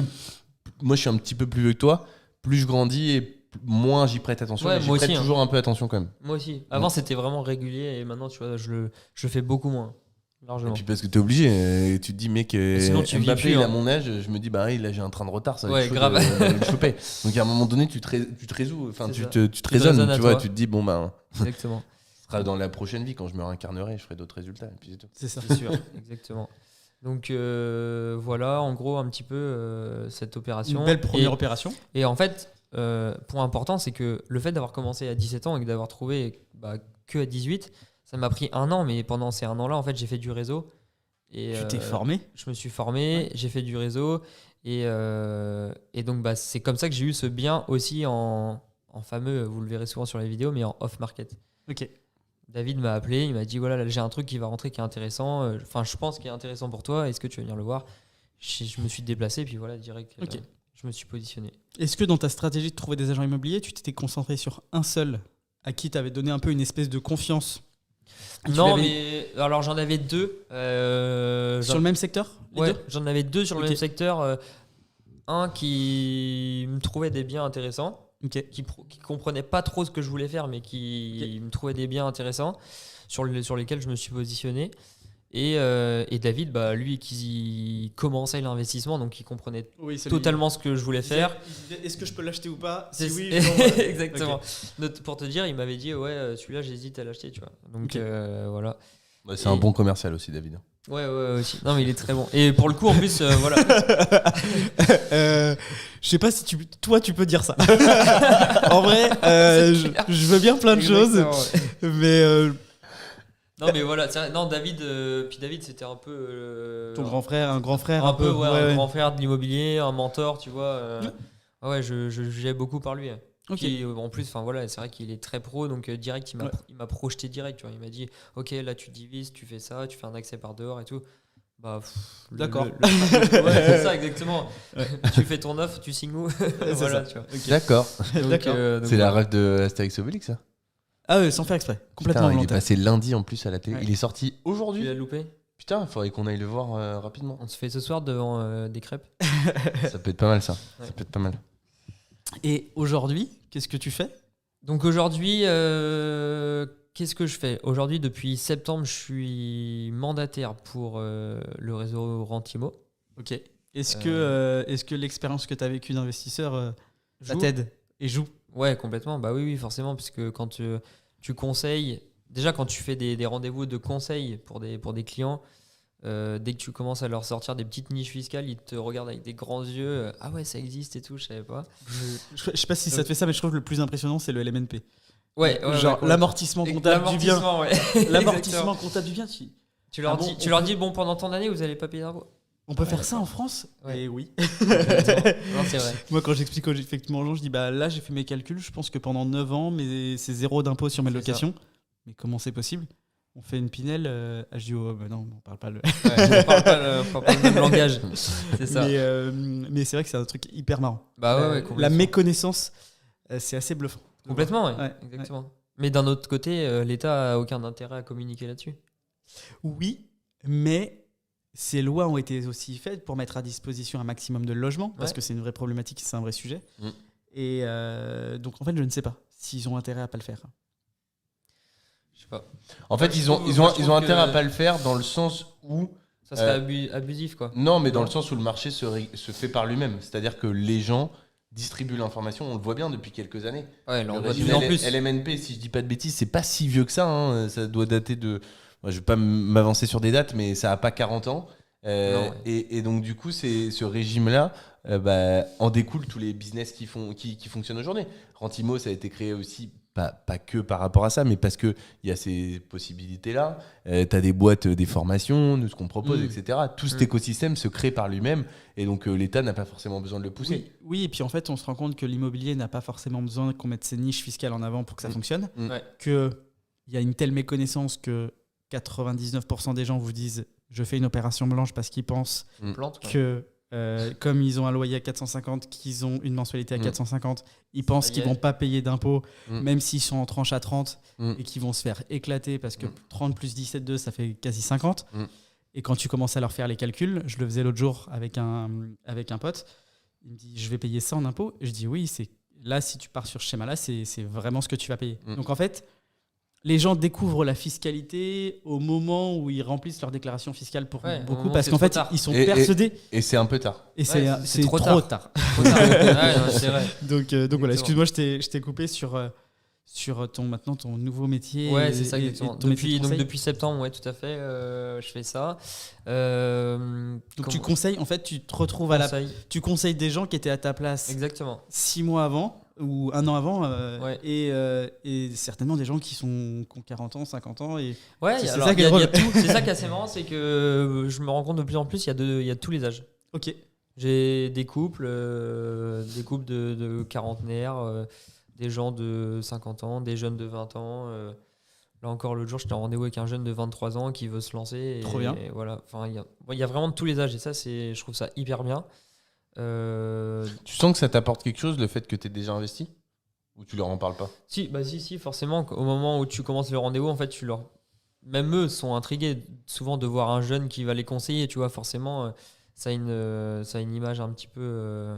S2: moi, je suis un petit peu plus vieux que toi. Plus je grandis et moins j'y prête attention.
S3: Ouais,
S2: mais j'y
S3: moi
S2: prête
S3: aussi, hein.
S2: toujours un peu attention quand même.
S3: Moi aussi. Avant, c'était vraiment régulier et maintenant, tu vois, je le fais beaucoup moins.
S2: Et
S3: Largement.
S2: puis parce que t'es obligé, tu te dis mec,
S3: sinon, tu vis
S2: Mbappé
S3: plus,
S2: il a
S3: hein.
S2: mon âge, je me dis bah là j'ai un train de retard, ça va
S3: Ouais,
S2: être chaud
S3: grave.
S2: de le choper. Donc à un moment donné tu te résous, enfin
S3: C'est
S2: tu
S3: ça.
S2: te raisonnes,
S3: raisonnes à
S2: tu vois,
S3: toi.
S2: tu te dis bon bah
S3: Exactement.
S2: ce sera dans la prochaine vie quand je me réincarnerai, je ferai d'autres résultats et puis c'est tout.
S1: C'est ça.
S3: C'est sûr. Exactement. Donc voilà, en gros, un petit peu cette opération.
S1: Une belle première opération.
S3: Et en fait, point important, c'est que le fait d'avoir commencé à 17 ans et d'avoir trouvé que à 18, ça m'a pris 1 an, mais pendant ces 1 an-là, en fait, j'ai fait du réseau. Et,
S1: Tu t'es formé.
S3: Je me suis formé, j'ai fait du réseau. Et donc, c'est comme ça que j'ai eu ce bien aussi en fameux, vous le verrez souvent sur les vidéos, mais en off-market.
S1: Ok.
S3: David m'a appelé, il m'a dit voilà, là, j'ai un truc qui va rentrer qui est intéressant. Enfin, je pense qu'il est intéressant pour toi. Est-ce que tu veux venir le voir? Je me suis déplacé, puis voilà, direct,
S1: Ok.
S3: je me suis positionné.
S1: Est-ce que dans ta stratégie de trouver des agents immobiliers, tu t'étais concentré sur un seul à qui tu avais donné un peu une espèce de confiance? Et tu
S3: Non,
S1: l'avais-
S3: mais alors j'en avais 2.
S1: Sur le même secteur, les
S3: Ouais,
S1: deux
S3: j'en avais 2 sur le
S1: Ok.
S3: même secteur. Un qui me trouvait des biens intéressants,
S1: Ok.
S3: qui comprenait pas trop ce que je voulais faire, mais qui me trouvait des biens intéressants sur lesquels je me suis positionné. Et David, lui, qui commençait l'investissement, donc il comprenait
S1: Oui, c'est
S3: totalement ce que je voulais faire.
S1: Est-ce que je peux l'acheter ou pas?
S3: C'est-
S1: Si oui, je l'envoie.
S3: Exactement.
S1: Ok.
S3: Pour te dire, il m'avait dit ouais, celui-là j'hésite à l'acheter, tu vois. Donc
S1: Ok.
S3: voilà.
S2: Ouais, c'est un bon commercial aussi David.
S3: Ouais, aussi. Non, mais il est très bon. Et pour le coup, en plus, voilà.
S1: Je sais pas si toi tu peux dire ça. En vrai, je veux bien plein de choses,
S3: Exactement, ouais.
S1: mais
S3: Non, mais voilà. Non, David, puis David, c'était un peu.
S1: ton grand frère, un grand frère,
S3: un peu, ouais, un
S1: ouais.
S3: grand frère de l'immobilier, un mentor, tu vois. Ouais, je jugeais beaucoup par lui.
S1: Ok.
S3: Qui, en plus, enfin voilà, c'est vrai qu'il est très pro, donc direct,
S1: Ouais.
S3: il m'a projeté direct. Tu vois, il m'a dit, ok, là tu divises, tu fais ça, tu fais un accès par dehors et tout.
S1: D'accord.
S3: Ouais, c'est ça exactement.
S1: Ouais.
S3: Tu fais ton offre, tu signes où? Voilà,
S1: ça.
S3: tu vois.
S2: D'accord.
S3: Donc,
S1: D'accord.
S3: donc
S2: C'est la
S3: voilà.
S2: rêve de Astérix Obélix ça.
S1: Ah ouais, sans faire exprès, complètement
S2: Putain, il est
S1: volontaire.
S2: passé lundi en plus à la télé.
S1: Ouais.
S2: Il est sorti
S3: Tu
S2: aujourd'hui.
S3: l'as loupé?
S2: Putain, il faudrait qu'on aille le voir rapidement.
S3: On se fait ce soir devant des crêpes.
S2: Ça peut être pas mal, ça.
S3: Ouais.
S2: Ça peut être pas mal.
S1: Et aujourd'hui, qu'est-ce que tu fais?
S3: Donc aujourd'hui, qu'est-ce que je fais? Aujourd'hui, depuis septembre, je suis mandataire pour le réseau Rentimo.
S1: Ok. Est-ce que l'expérience que tu as vécue d'investisseur, ça
S3: Joue.
S1: t'aide et joue?
S3: Ouais, complètement. Bah oui, forcément, puisque quand tu conseilles, déjà quand tu fais des rendez-vous de conseil pour des clients, dès que tu commences à leur sortir des petites niches fiscales, ils te regardent avec des grands yeux. Ah ouais, ça existe et tout, je savais pas.
S1: Je sais pas si ça te fait ça, mais je trouve que le plus impressionnant, c'est le LMNP.
S3: Ouais,
S1: Genre l'amortissement comptable du bien.
S3: L'amortissement, ouais.
S1: L'amortissement comptable du bien.
S3: Tu leur
S1: Ah bon,
S3: dis,
S1: on
S3: tu leur
S1: peut-
S3: dis, bon, pendant tant d'années, vous allez pas payer d'impôts.
S1: On peut
S3: Ouais,
S1: faire ça
S3: d'accord.
S1: en France?
S3: Ouais.
S1: Et oui.
S3: Non, c'est vrai.
S1: Moi, quand j'explique effectivement aux gens, je dis bah là, j'ai fait mes calculs. Je pense que pendant 9 ans, c'est 0 d'impôt sur mes
S3: C'est
S1: locations. Mais comment c'est possible? On fait une Pinel. Je dis oh, bah non, on parle pas le.
S3: Ouais, on parle pas le même langage. C'est ça.
S1: Mais c'est vrai que c'est un truc hyper marrant.
S3: Bah ouais,
S1: La
S3: complètement.
S1: méconnaissance, c'est assez bluffant.
S3: Complètement, ouais.
S1: Ouais,
S3: Exactement. Mais d'un autre côté, l'État a aucun intérêt à communiquer là-dessus.
S1: Oui, mais ces lois ont été aussi faites pour mettre à disposition un maximum de logements, parce
S3: Ouais.
S1: que c'est une vraie problématique, c'est un vrai sujet.
S2: Mm.
S1: Et donc en fait, je ne sais pas s'ils ont intérêt à pas le faire.
S3: Je sais pas.
S2: En fait,
S3: je
S2: ils ont,
S3: trouve-
S2: ils
S3: moi,
S2: ont,
S3: je
S2: ils
S3: trouve
S2: ont intérêt
S3: que-
S2: à pas le faire dans le sens où.
S3: Ça serait abusif, quoi.
S2: Non, mais dans le sens où le marché se fait par lui-même. C'est-à-dire que les gens distribuent l'information. On le voit bien depuis quelques années.
S3: Ouais, là, on
S2: Le
S3: voit de
S2: régime
S3: plus en plus.
S2: LMNP, si je dis pas de bêtises, c'est pas si vieux que ça. Hein. Ça doit dater de. Moi, je vais pas m'avancer sur des dates, mais ça a pas 40 ans.
S3: Non, ouais.
S2: Et donc, du coup, ce régime-là en découle tous les business qui fonctionnent aujourd'hui. Rentimo, ça a été créé aussi, pas que par rapport à ça, mais parce qu'il y a ces possibilités-là. Tu as des boîtes, des formations, de ce qu'on propose, etc. Tout cet écosystème se crée par lui-même. Et donc, l'État n'a pas forcément besoin de le pousser.
S1: Oui, et puis en fait, on se rend compte que l'immobilier n'a pas forcément besoin qu'on mette ses niches fiscales en avant pour que ça fonctionne.
S3: Ouais.
S1: Qu'il y a une telle méconnaissance que 99% des gens vous disent je fais une opération blanche parce qu'ils pensent
S3: Plante, quoi.
S1: que comme ils ont un loyer à 450, qu'ils ont une mensualité à 450, ils pensent
S3: Ça y
S1: qu'ils
S3: est.
S1: vont pas payer d'impôts,
S2: Mm.
S1: même s'ils sont en tranche à 30
S2: Mm.
S1: et qu'ils vont se faire éclater parce que
S2: Mm.
S1: 30 plus 17,2, ça fait quasi 50.
S2: Mm.
S1: Et quand tu commences à leur faire les calculs, je le faisais l'autre jour avec un pote, il me dit je vais payer ça en impôts. Je dis oui, là, si tu pars sur ce schéma-là, c'est vraiment ce que tu vas payer.
S2: Mm.
S1: Donc en fait, les gens découvrent la fiscalité au moment où ils remplissent leur déclaration fiscale pour
S3: Ouais, au
S1: beaucoup,
S3: moment
S1: parce
S3: où
S1: qu'en
S3: c'est
S1: fait,
S3: trop tard.
S1: ils sont
S2: Et-
S1: persuadés.
S2: Et c'est un peu tard.
S1: Et
S3: c'est
S1: c'est
S3: trop
S1: trop
S3: tard.
S1: tard.
S3: Trop tard. Ouais, non, c'est vrai.
S1: Donc voilà,
S3: Exactement.
S1: excuse-moi, je t'ai coupé sur ton nouveau métier.
S3: Ouais,
S1: et-
S3: c'est ça,
S1: et- et
S3: exactement.
S1: ton métier de
S3: Donc
S1: conseil.
S3: depuis septembre, ouais, tout à fait, je fais ça.
S1: Donc tu conseilles, en fait, tu te retrouves tu conseilles des gens qui étaient à ta place
S3: Exactement.
S1: 6 mois avant ou un an avant,
S3: Ouais.
S1: et certainement des gens qui ont 40 ans, 50 ans. Et
S3: Ouais,
S1: C'est
S3: alors,
S1: ça qui est
S3: il y a
S1: drôle.
S3: tout. C'est ça qui est assez marrant, c'est que je me rends compte de plus en plus, il y a tous les âges.
S1: ok,
S3: J'ai des couples de quarantenaires, des gens de 50 ans, des jeunes de 20 ans. Là encore, l'autre jour, j'étais en rendez-vous avec un jeune de 23 ans qui veut se lancer.
S1: Trop bien.
S3: Et voilà. Enfin, il y a vraiment de tous les âges et ça, je trouve ça hyper bien.
S2: Tu sens que ça t'apporte quelque chose, le fait que tu es déjà investi? Ou tu leur en parles pas?
S3: Si, forcément. Au moment où tu commences le rendez-vous, en fait, même eux sont intrigués souvent de voir un jeune qui va les conseiller. Tu vois, forcément, ça a une image un petit peu,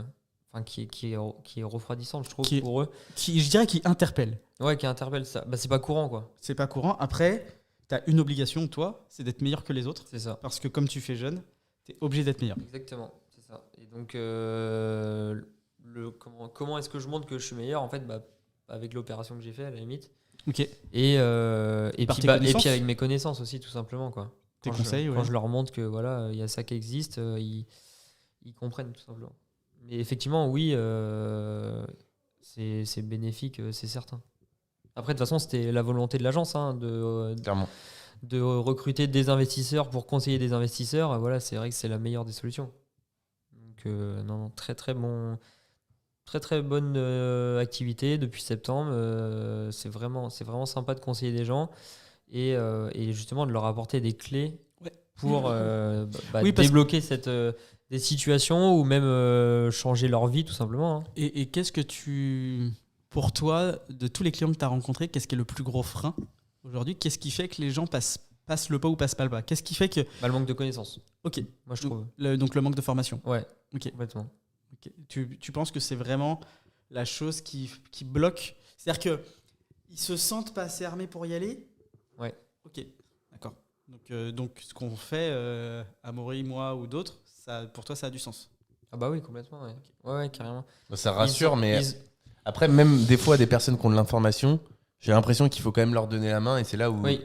S3: qui est refroidissante, je trouve,
S1: Qui est-
S3: pour eux.
S1: je dirais qui interpelle.
S3: Ouais, qui interpelle ça. Bah, c'est pas courant, quoi.
S1: C'est pas courant. Après, tu as une obligation, toi, c'est d'être meilleur que les autres.
S3: C'est ça.
S1: Parce que comme tu fais jeune, tu es obligé d'être meilleur.
S3: Exactement, c'est ça. Et donc, comment est-ce que je montre que je suis meilleur? En fait, bah, avec l'opération que j'ai fait, à la limite.
S1: Ok.
S3: Et
S1: Par
S3: puis,
S1: tes
S3: et
S1: connaissances.
S3: puis avec mes connaissances aussi, tout simplement, quoi.
S1: Tes
S3: Quand
S1: conseils,
S3: quand
S1: ouais.
S3: je leur montre que voilà, il y a ça qui existe, ils comprennent tout simplement. Mais effectivement, oui, c'est bénéfique, c'est certain. Après, de toute façon, c'était la volonté de l'agence, hein,
S2: Clairement.
S3: de recruter des investisseurs pour conseiller des investisseurs. Voilà, c'est vrai que c'est la meilleure des solutions. Donc, non, très très bon, très bonne activité depuis septembre. C'est vraiment sympa de conseiller des gens et justement de leur apporter des clés
S1: Ouais.
S3: pour
S1: Oui, parce
S3: débloquer des situations ou même changer leur vie tout simplement, hein.
S1: Et qu'est-ce que pour toi, de tous les clients que tu as rencontrés, qu'est-ce qui est le plus gros frein aujourd'hui? Qu'est-ce qui fait que les gens passent passent le pas ou passent pas le pas? Qu'est-ce qui fait que...
S3: Bah, le manque de connaissances,
S1: Ok,
S3: moi je trouve.
S1: donc le manque de formation.
S3: Ouais,
S1: Ok.
S3: complètement.
S1: Ok. Tu penses que c'est vraiment la chose qui bloque? C'est-à-dire qu'ils se sentent pas assez armés pour y aller?
S3: Ouais.
S1: Ok, d'accord. Donc ce qu'on fait, Amaury, moi ou d'autres, pour toi ça a du sens.
S3: Ah bah oui, complètement, ouais. Ouais, carrément.
S2: Ça rassure, mais
S3: Ils-
S2: après, même des fois, des personnes qui ont de l'information, j'ai l'impression qu'il faut quand même leur donner la main et c'est là où
S3: Oui,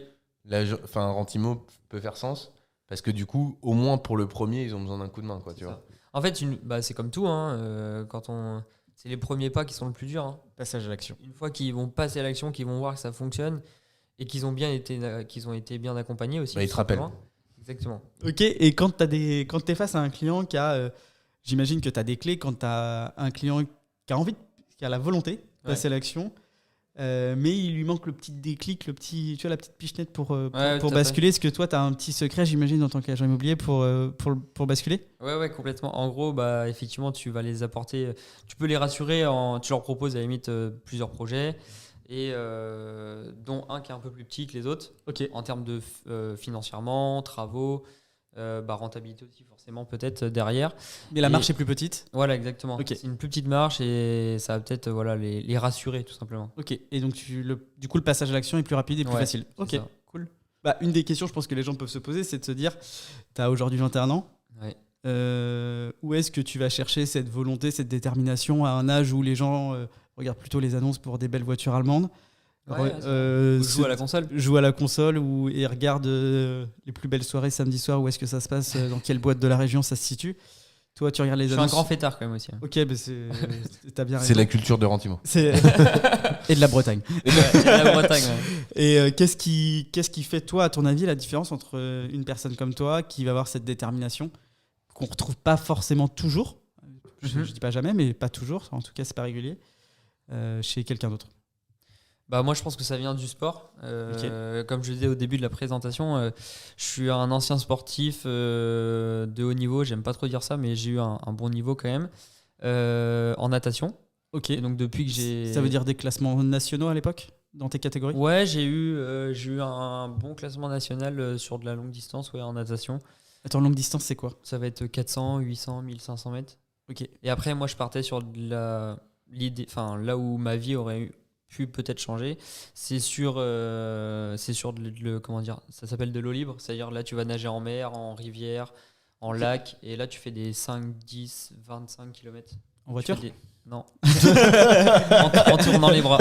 S2: Rantimo peut faire sens. Parce que du coup, au moins pour le premier, ils ont besoin d'un coup de main, quoi, tu vois.
S3: en fait, bah, c'est comme tout, hein, c'est les premiers pas qui sont le plus durs, hein.
S1: Passage à l'action.
S3: Une fois qu'ils vont passer à l'action, qu'ils vont voir que ça fonctionne et qu'ils ont été bien accompagnés aussi.
S2: Bah, ils
S3: tout
S2: te rappellent.
S3: simplement. Exactement.
S1: Ok, et quand t'es face à un client qui a... j'imagine que tu as des clés quand tu as un client qui a la volonté de passer à l'action, mais il lui manque le petit déclic, tu vois, la petite pichenette pour
S3: tout à
S1: basculer. Est-ce que toi, tu as un petit secret, j'imagine, en tant qu'agent immobilier pour basculer?
S3: Ouais, complètement. En gros, bah, effectivement, tu vas les apporter, tu peux les rassurer, tu leur proposes à la limite plusieurs projets, et dont un qui est un peu plus petit que les autres,
S1: Ok.
S3: en termes de financièrement, travaux, rentabilité aussi, forcément, peut-être derrière.
S1: Mais la
S3: Et-
S1: marche est plus petite.
S3: Voilà, exactement.
S1: Ok.
S3: C'est une plus petite marche et ça va peut-être les rassurer, tout simplement.
S1: Ok, et donc du coup, le passage à l'action est plus rapide et plus
S3: Ouais,
S1: facile.
S3: c'est
S1: Ok,
S3: ça.
S1: cool. Bah, une des questions, je pense que les gens peuvent se poser, c'est de se dire, tu as aujourd'hui 21 ans.
S3: Ouais.
S1: Où est-ce que tu vas chercher cette volonté, cette détermination à un âge où les gens regardent plutôt les annonces pour des belles voitures allemandes,
S3: Ouais, Ou jouer à la console.
S1: jouent à la console et regardent les plus belles soirées samedi soir, où est-ce que ça se passe, dans quelle boîte de la région ça se situe? Toi, tu regardes les
S3: Je suis un
S1: annonces.
S3: grand fêtard quand même aussi, hein.
S1: Ok, bah t'as bien
S2: C'est
S1: raison.
S2: la culture de Rantimo.
S1: Et de la Bretagne.
S3: Et la Bretagne, ouais.
S1: Et qu'est-ce qui fait, toi, à ton avis, la différence entre une personne comme toi qui va avoir cette détermination qu'on ne retrouve pas forcément toujours, je dis pas jamais, mais pas toujours, en tout cas, c'est pas régulier, chez quelqu'un d'autre?
S3: Bah moi je pense que ça vient du sport. Comme je le disais au début de la présentation, je suis un ancien sportif de haut niveau. J'aime pas trop dire ça, mais j'ai eu un bon niveau quand même en natation.
S1: Ok.
S3: Et donc depuis que j'ai...
S1: Ça veut dire des classements nationaux à l'époque, dans tes catégories?
S3: Ouais, j'ai eu un bon classement national sur de la longue distance, ouais, en natation.
S1: Attends, longue distance, c'est quoi?
S3: Ça va être 400, 800, 1500 mètres.
S1: Ok.
S3: Et après, moi, je partais sur là où ma vie aurait pu peut-être changer, c'est sur comment dire, ça s'appelle de l'eau libre, c'est-à-dire là tu vas nager en mer, en rivière, en lac, et là tu fais des 5, 10, 25 km.
S1: En voiture?
S3: Non. en tournant les bras.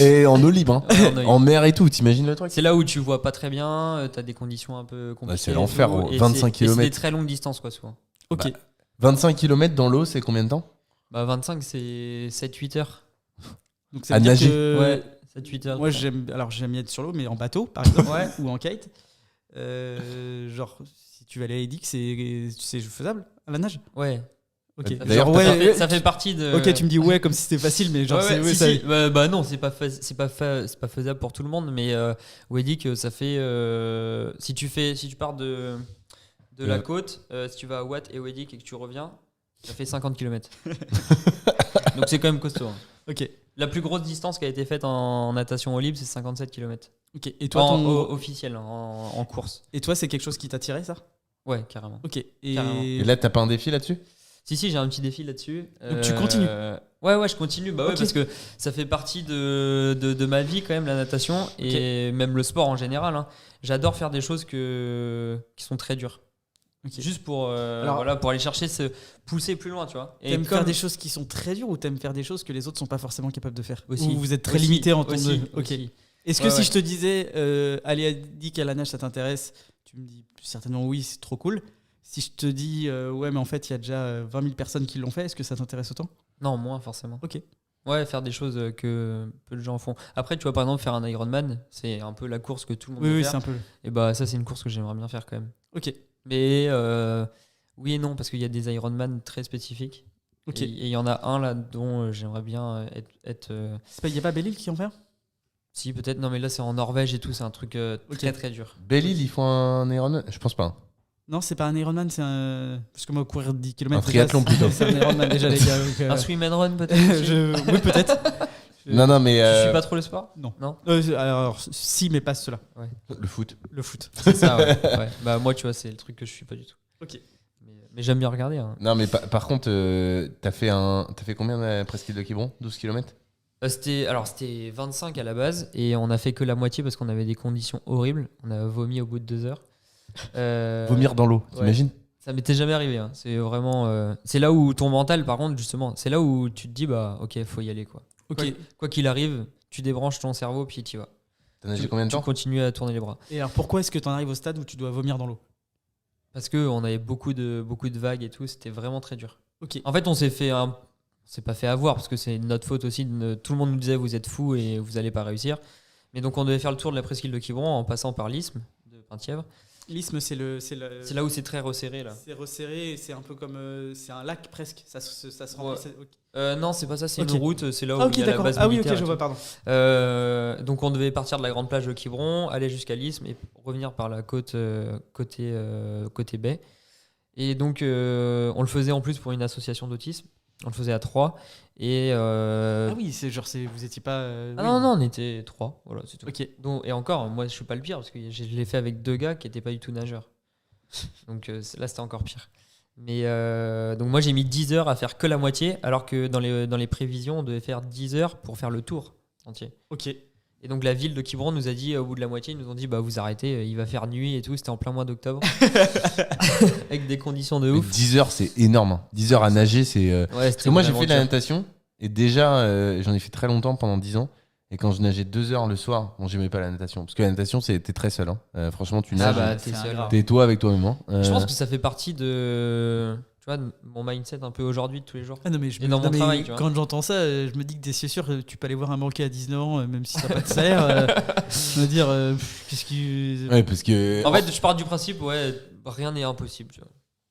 S2: Et en eau libre, hein.
S3: Ouais, en eau libre.
S2: En mer et tout, t'imagines le truc?
S3: C'est là où tu vois pas très bien, tu as des conditions un peu compliquées.
S2: c'est l'enfer,
S3: et tout,
S2: gros.
S3: et
S2: 25
S3: c'est
S2: kilomètres.
S3: des très longues distances, quoi, souvent.
S1: Ok.
S2: Bah, 25 km dans l'eau, c'est combien de temps?
S3: 25, c'est 7-8 heures.
S1: Donc ça
S2: À
S1: veut dire
S2: nager.
S1: que-
S3: Ouais, 7-8 heures.
S1: Moi, j'aime y être sur l'eau, mais en bateau, par exemple,
S3: Ouais.
S1: ou en kite. Genre, si tu vas aller à Edic, c'est faisable à la nage?
S3: Ouais.
S1: Ok.
S2: D'ailleurs,
S1: Genre,
S3: Ça fait partie de.
S1: Ok, tu me dis ouais comme si c'était facile, mais genre
S3: Ouais, ouais,
S1: c'est
S3: si, si. Bah non, c'est pas faisable pour tout le monde, mais Wedic, ça fait si tu pars de la côte, si tu vas à Watt et Wedic et que tu reviens, ça fait 50 km. Donc c'est quand même costaud, hein.
S1: Ok.
S3: La plus grosse distance qui a été faite en natation au libre, c'est 57 km.
S1: Ok. Et toi,
S3: Officiel, en course.
S1: et toi, c'est quelque chose qui t'a tiré, ça?
S3: Ouais, carrément.
S1: Ok.
S3: Carrément.
S2: Et là, t'as pas un défi là-dessus?
S3: Si, j'ai un petit défi là-dessus.
S1: Donc tu continues?
S3: Ouais, je continue. Bah ouais,
S1: Ok.
S3: parce que ça fait partie de ma vie quand même, la natation, et même le sport en général, hein. J'adore faire des choses qui sont très dures.
S1: Ok.
S3: Juste pour, pour aller chercher, se pousser plus loin, tu vois. Et
S1: T'aimes
S3: comme
S1: faire des choses qui sont très dures ou t'aimes faire des choses que les autres sont pas forcément capables de faire?
S3: Aussi.
S1: Ou vous êtes très
S3: Aussi,
S1: limité en temps
S3: aussi,
S1: de... Ok.
S3: aussi.
S1: Est-ce que
S3: Ouais,
S1: si
S3: ouais.
S1: je te disais aller à Edic à la nage, ça t'intéresse? Tu me dis certainement oui, c'est trop cool. Si je te dis ouais, mais en fait, il y a déjà 20 000 personnes qui l'ont fait, est-ce que ça t'intéresse autant?
S3: Non, moins forcément.
S1: Ok.
S3: Ouais, faire des choses que peu de gens font. Après, tu vois, par exemple, faire un Ironman, c'est un peu la course que tout le monde
S1: Oui,
S3: veut
S1: oui,
S3: faire.
S1: c'est un peu.
S3: Et bah, ça, c'est une course que j'aimerais bien faire quand même.
S1: Ok.
S3: Mais oui et non, parce qu'il y a des Ironman très spécifiques.
S1: Ok.
S3: Et il y en a un là dont j'aimerais bien être
S1: Il n'y a pas Belle-Île qui en fait?
S3: si, peut-être. Non, mais là, c'est en Norvège et tout. C'est un truc très, très dur.
S2: Belle-Île, ils font un Ironman? Je pense pas, hein.
S1: Non, c'est pas un Ironman, c'est un. Parce que moi, courir 10 km.
S2: Un triathlon plutôt.
S1: C'est un Ironman déjà, les gars. Donc,
S3: Un swim and run, peut-être aussi.
S1: Oui, peut-être.
S2: Non, mais
S3: Tu suis pas trop le sport?
S1: Non.
S3: Non.
S1: Alors, si, mais pas cela.
S2: le foot.
S1: Le foot.
S3: C'est ça, ouais. Ouais. Bah, moi, tu vois, c'est le truc que je suis pas du tout.
S1: Ok.
S3: Mais j'aime bien regarder. Hein.
S2: Non, mais par contre, t'as fait combien de presqu'île de Quiberon? 12 km?
S3: C'était 25 à la base et on a fait que la moitié parce qu'on avait des conditions horribles. On a vomi au bout de 2 heures.
S2: Vomir dans l'eau,
S3: ouais.
S2: t'imagines?
S3: Ça m'était jamais arrivé. Hein. C'est vraiment. C'est là où ton mental, par contre, justement, c'est là où tu te dis, bah, ok, faut y aller, quoi.
S1: Ok.
S3: Quoi qu'il arrive, tu débranches ton cerveau puis tu y vas.
S2: T'as nagé combien de
S3: Tu
S2: temps?
S3: continues à tourner les bras.
S1: Et alors, pourquoi est-ce que tu en arrives au stade où tu dois vomir dans l'eau?
S3: Parce qu'on avait beaucoup de vagues et tout, c'était vraiment très dur.
S1: Ok.
S3: En fait, on s'est pas fait avoir parce que c'est notre faute aussi. Tout le monde nous disait vous êtes fous et vous allez pas réussir. Mais donc on devait faire le tour de la presqu'île de Quiberon en passant par l'isthme de Penthièvre.
S1: L'isthme, c'est
S3: là où c'est très resserré là.
S1: C'est resserré et c'est un peu comme c'est un lac presque. Ça se remplit.
S3: Ouais. Non, c'est pas ça, c'est
S1: Ok.
S3: une route. C'est là où
S1: Ok,
S3: il y a la
S1: d'accord.
S3: base
S1: Ah oui,
S3: militaire
S1: ok,
S3: et
S1: je
S3: tout.
S1: vois, pardon.
S3: Donc on devait partir de la grande plage de Quiberon, aller jusqu'à l'isthme et revenir par la côte côté baie. Et donc on le faisait en plus pour une association d'autisme. On le faisait à 3 et
S1: Ah oui, c'est genre vous étiez pas.
S3: ah
S1: oui.
S3: non, on était 3, voilà, c'est tout.
S1: Ok.
S3: Et encore, moi je suis pas le pire parce que je l'ai fait avec 2 gars qui étaient pas du tout nageurs. Donc là c'était encore pire. Mais donc moi j'ai mis 10 heures à faire que la moitié alors que dans les prévisions on devait faire 10 heures pour faire le tour entier.
S1: Ok.
S3: Et donc la ville de Quiberon nous a dit au bout de la moitié, ils nous ont dit bah vous arrêtez, il va faire nuit et tout, c'était en plein mois d'octobre. Avec des conditions de
S2: Mais
S3: ouf.
S2: 10 heures, c'est énorme. Hein. 10 heures à nager, c'est.
S3: Ouais,
S2: Parce que moi, j'ai fait de la
S3: dur.
S2: natation et déjà, j'en ai fait très longtemps, pendant 10 ans. Et quand je nageais 2 heures le soir, bon, j'aimais pas la natation. Parce que la natation, t'es très seul. Hein. Franchement, tu
S3: Ah
S2: nages,
S3: bah
S1: c'est
S3: t'es
S1: un
S3: seul.
S1: grave.
S2: t'es toi avec toi-même. Hein.
S3: Je pense que ça fait partie de mon mindset un peu aujourd'hui de tous les jours.
S1: Ah non, mais
S3: Et dans mon travail, tu vois.
S1: quand j'entends ça, je me dis que c'est sûr, tu peux aller voir un banquier à 19 ans, même si t'as pas de salaire. Je me dire, qu'est-ce qui.
S2: Ouais, parce que.
S3: En fait, je pars du principe, ouais, rien n'est impossible. Tu vois.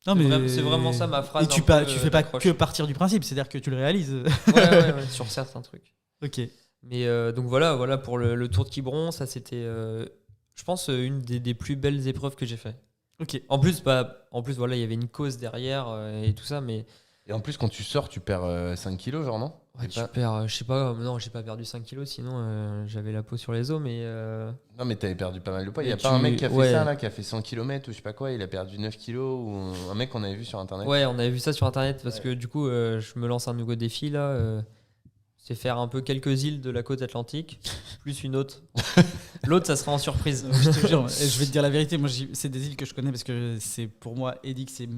S1: Non, mais
S3: C'est vraiment ça ma phrase.
S1: Et tu fais pas que partir du principe, c'est-à-dire que tu le réalises.
S3: Ouais, sur certains trucs.
S1: Ok.
S3: Mais donc voilà pour le Tour de Quiberon, ça c'était, je pense, une des plus belles épreuves que j'ai fait.
S1: Ok.
S3: En plus, voilà, il y avait une cause derrière et tout ça, mais
S2: Et en plus, quand tu sors, tu perds 5 kilos, genre, non?
S3: ouais, tu perds, je sais pas, non, j'ai pas perdu 5 kilos, sinon j'avais la peau sur les os, mais
S2: Non, mais t'avais perdu pas mal de poids. Il y
S3: Mais
S2: a pas un mec qui a fait
S3: ouais.
S2: ça, là, qui a fait 100 km ou je sais pas quoi, il a perdu 9 kilos, ou un mec qu'on avait vu sur internet.
S3: ouais, on avait vu ça sur internet parce
S2: Ouais.
S3: que du coup, je me lance un nouveau défi là. C'est faire un peu quelques îles de la côte atlantique, plus une autre. L'autre, ça sera en surprise.
S1: Je te jure, je vais te dire la vérité. Moi, c'est des îles que je connais parce que c'est pour moi, Eddie, c'est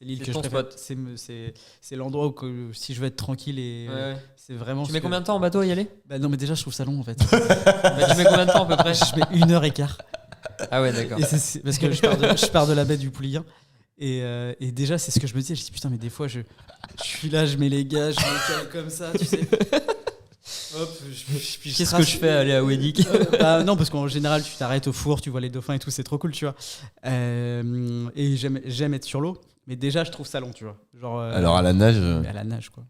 S1: l'île
S3: C'est
S1: que je
S3: ton
S1: préfère.
S3: spot.
S1: C'est l'endroit où si je veux être tranquille et
S3: Ouais.
S1: c'est vraiment.
S3: Tu mets combien de temps en bateau à y aller?
S1: Bah non, mais déjà, je trouve ça long en fait.
S3: Bah, tu mets combien de temps à peu près?
S1: Je mets 1h15.
S3: Ah ouais, d'accord.
S1: Et parce que je pars de la baie du Pouliguen. Et déjà, c'est ce que je me disais. Je dis putain, mais des fois, je suis là, je mets les gars, je me cale comme ça, tu sais. Hop,
S3: Qu'est-ce que je fais à aller à Weddick?
S1: Bah, non, parce qu'en général, tu t'arrêtes au four, tu vois les dauphins et tout, c'est trop cool, tu vois. Et j'aime être sur l'eau, mais déjà, je trouve ça long, tu vois. Genre,
S2: Alors, à la nage.
S1: mais à la nage, quoi.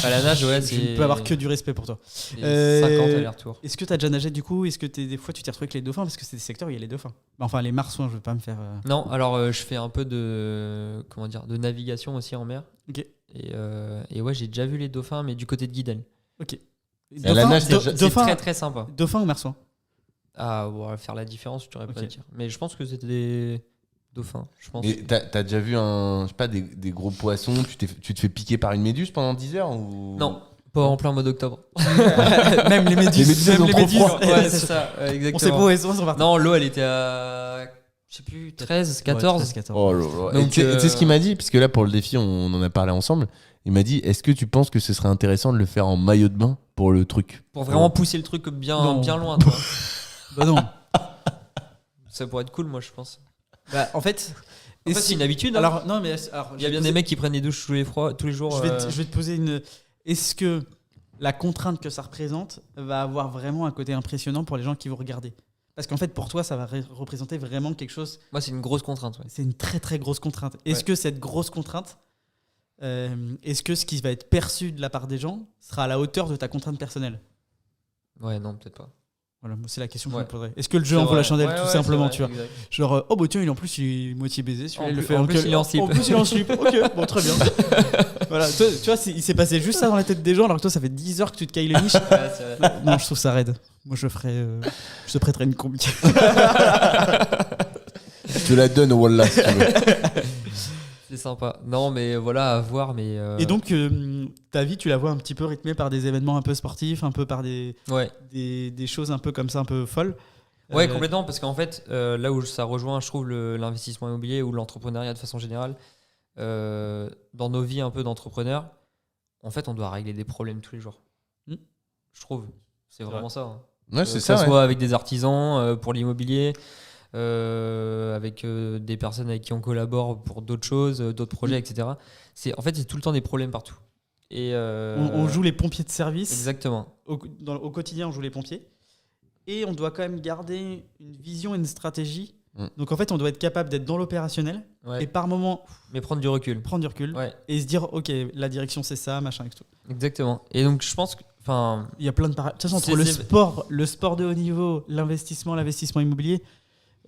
S3: À la nage, ouais,
S1: Je
S3: c'est.
S1: ne peux avoir que du respect pour toi.
S3: c'est 50
S1: Euh,
S3: allers-retours.
S1: Est-ce que tu as déjà nagé du coup? Est-ce que des fois, tu t'es retrouvé avec les dauphins? Parce que c'est des secteurs où il y a les dauphins. Bah, enfin, les marsouins, je veux pas me faire.
S3: Non, alors je fais un peu de navigation aussi en mer.
S1: Ok.
S3: Et ouais, j'ai déjà vu les dauphins, mais du côté de Guidel.
S1: Ok.
S2: à la nage,
S3: C'est
S1: Dauphin,
S3: très très sympa.
S1: dauphin ou marsouin?
S3: Ah, bon, faire la différence, je t'aurais pas
S1: Ok.
S3: à dire. Mais je pense que c'était des dauphins, je pense.
S2: Mais t'as déjà vu je sais pas, des gros poissons, tu te fais piquer par une méduse pendant 10 heures ou...
S3: Non, pas en plein mois d'octobre.
S1: Même les méduses.
S2: Les méduses,
S1: même
S2: elles ont
S1: les
S2: trop
S1: méduses.
S2: froid.
S3: Ouais, c'est ça,
S1: On sait
S3: exactement.
S1: pas où elles sont parties.
S3: Non, l'eau, elle était à, je sais plus, 13, 14.
S1: Ouais, 14.
S2: Oh là là.
S3: Donc,
S2: Et tu sais ce qu'il m'a dit? Puisque là, pour le défi, on en a parlé ensemble. Il m'a dit, est-ce que tu penses que ce serait intéressant de le faire en maillot de bain pour le truc?
S3: Pour vraiment pousser le truc bien
S1: Non.
S3: loin, toi.
S1: Bah non.
S3: Ça pourrait être cool, moi, je pense.
S1: Bah, en fait.
S3: En fait, c'est une habitude. Hein.
S1: Alors, non, mais. Alors,
S3: Il y a bien des mecs qui prennent des douches tous les jours.
S1: Je vais te poser une. Est-ce que la contrainte que ça représente va avoir vraiment un côté impressionnant pour les gens qui vont regarder? Parce qu'en fait, pour toi, ça va représenter vraiment quelque chose.
S3: Moi, c'est une grosse contrainte. Ouais.
S1: C'est une très très grosse contrainte. Est-ce
S3: Ouais.
S1: que cette grosse contrainte, est-ce que ce qui va être perçu de la part des gens sera à la hauteur de ta contrainte personnelle?
S3: Ouais, non, peut-être pas.
S1: Voilà, moi, c'est la question que je
S3: Ouais.
S1: me poserais. Est-ce que le jeu
S3: C'est
S1: en vaut la
S3: vrai.
S1: chandelle,
S3: Ouais,
S1: tout
S3: ouais,
S1: simplement,
S3: c'est
S1: tu
S3: vrai,
S1: vois.
S3: exact.
S1: Genre, oh bah tiens, il est en plus, il est moitié baisé, celui-là,
S3: En
S1: il le
S3: plus-
S1: fait.
S3: en plus,
S1: Ok.
S3: il est en slip.
S1: En plus, il est en slip. Ok, bon, très bien. Voilà, toi, tu vois, il s'est passé juste ça dans la tête des gens, alors que toi, ça fait 10 heures que tu te cailles les niches.
S3: Ouais, c'est vrai.
S1: Non, je trouve ça raide. Moi, je te prêterais une combi.
S2: Je te la donne, Wallah, si tu veux.
S3: C'est sympa. Non, mais voilà, à voir. Mais
S1: Et donc, ta vie, tu la vois un petit peu rythmée par des événements un peu sportifs, un peu par des
S3: ouais,
S1: choses un peu comme ça, un peu folles.
S3: ouais, complètement. Parce qu'en fait, là où ça rejoint, je trouve, l'investissement immobilier ou l'entrepreneuriat de façon générale, dans nos vies un peu d'entrepreneurs, en fait, on doit régler des problèmes tous les jours.
S1: Mm.
S3: Je trouve. C'est vraiment ça. Hein.
S2: Ouais, c'est
S3: Que
S2: ça.
S3: ça
S2: ouais.
S3: soit avec des artisans pour l'immobilier, avec des personnes avec qui on collabore pour d'autres choses, d'autres projets, etc. En fait, c'est tout le temps des problèmes partout. Et,
S1: On joue les pompiers de service.
S3: Exactement.
S1: Au quotidien, on joue les pompiers. Et on doit quand même garder une vision et une stratégie. Donc en fait, on doit être capable d'être dans l'opérationnel
S3: Ouais.
S1: et par moment
S3: Mais prendre du recul.
S1: prendre du recul
S3: Ouais,
S1: et se dire, ok, la direction c'est ça, machin, et tout.
S3: exactement. Et donc, je pense que. Enfin,
S1: Il y a plein de parallèles. De toute façon, entre le sport de haut niveau, l'investissement immobilier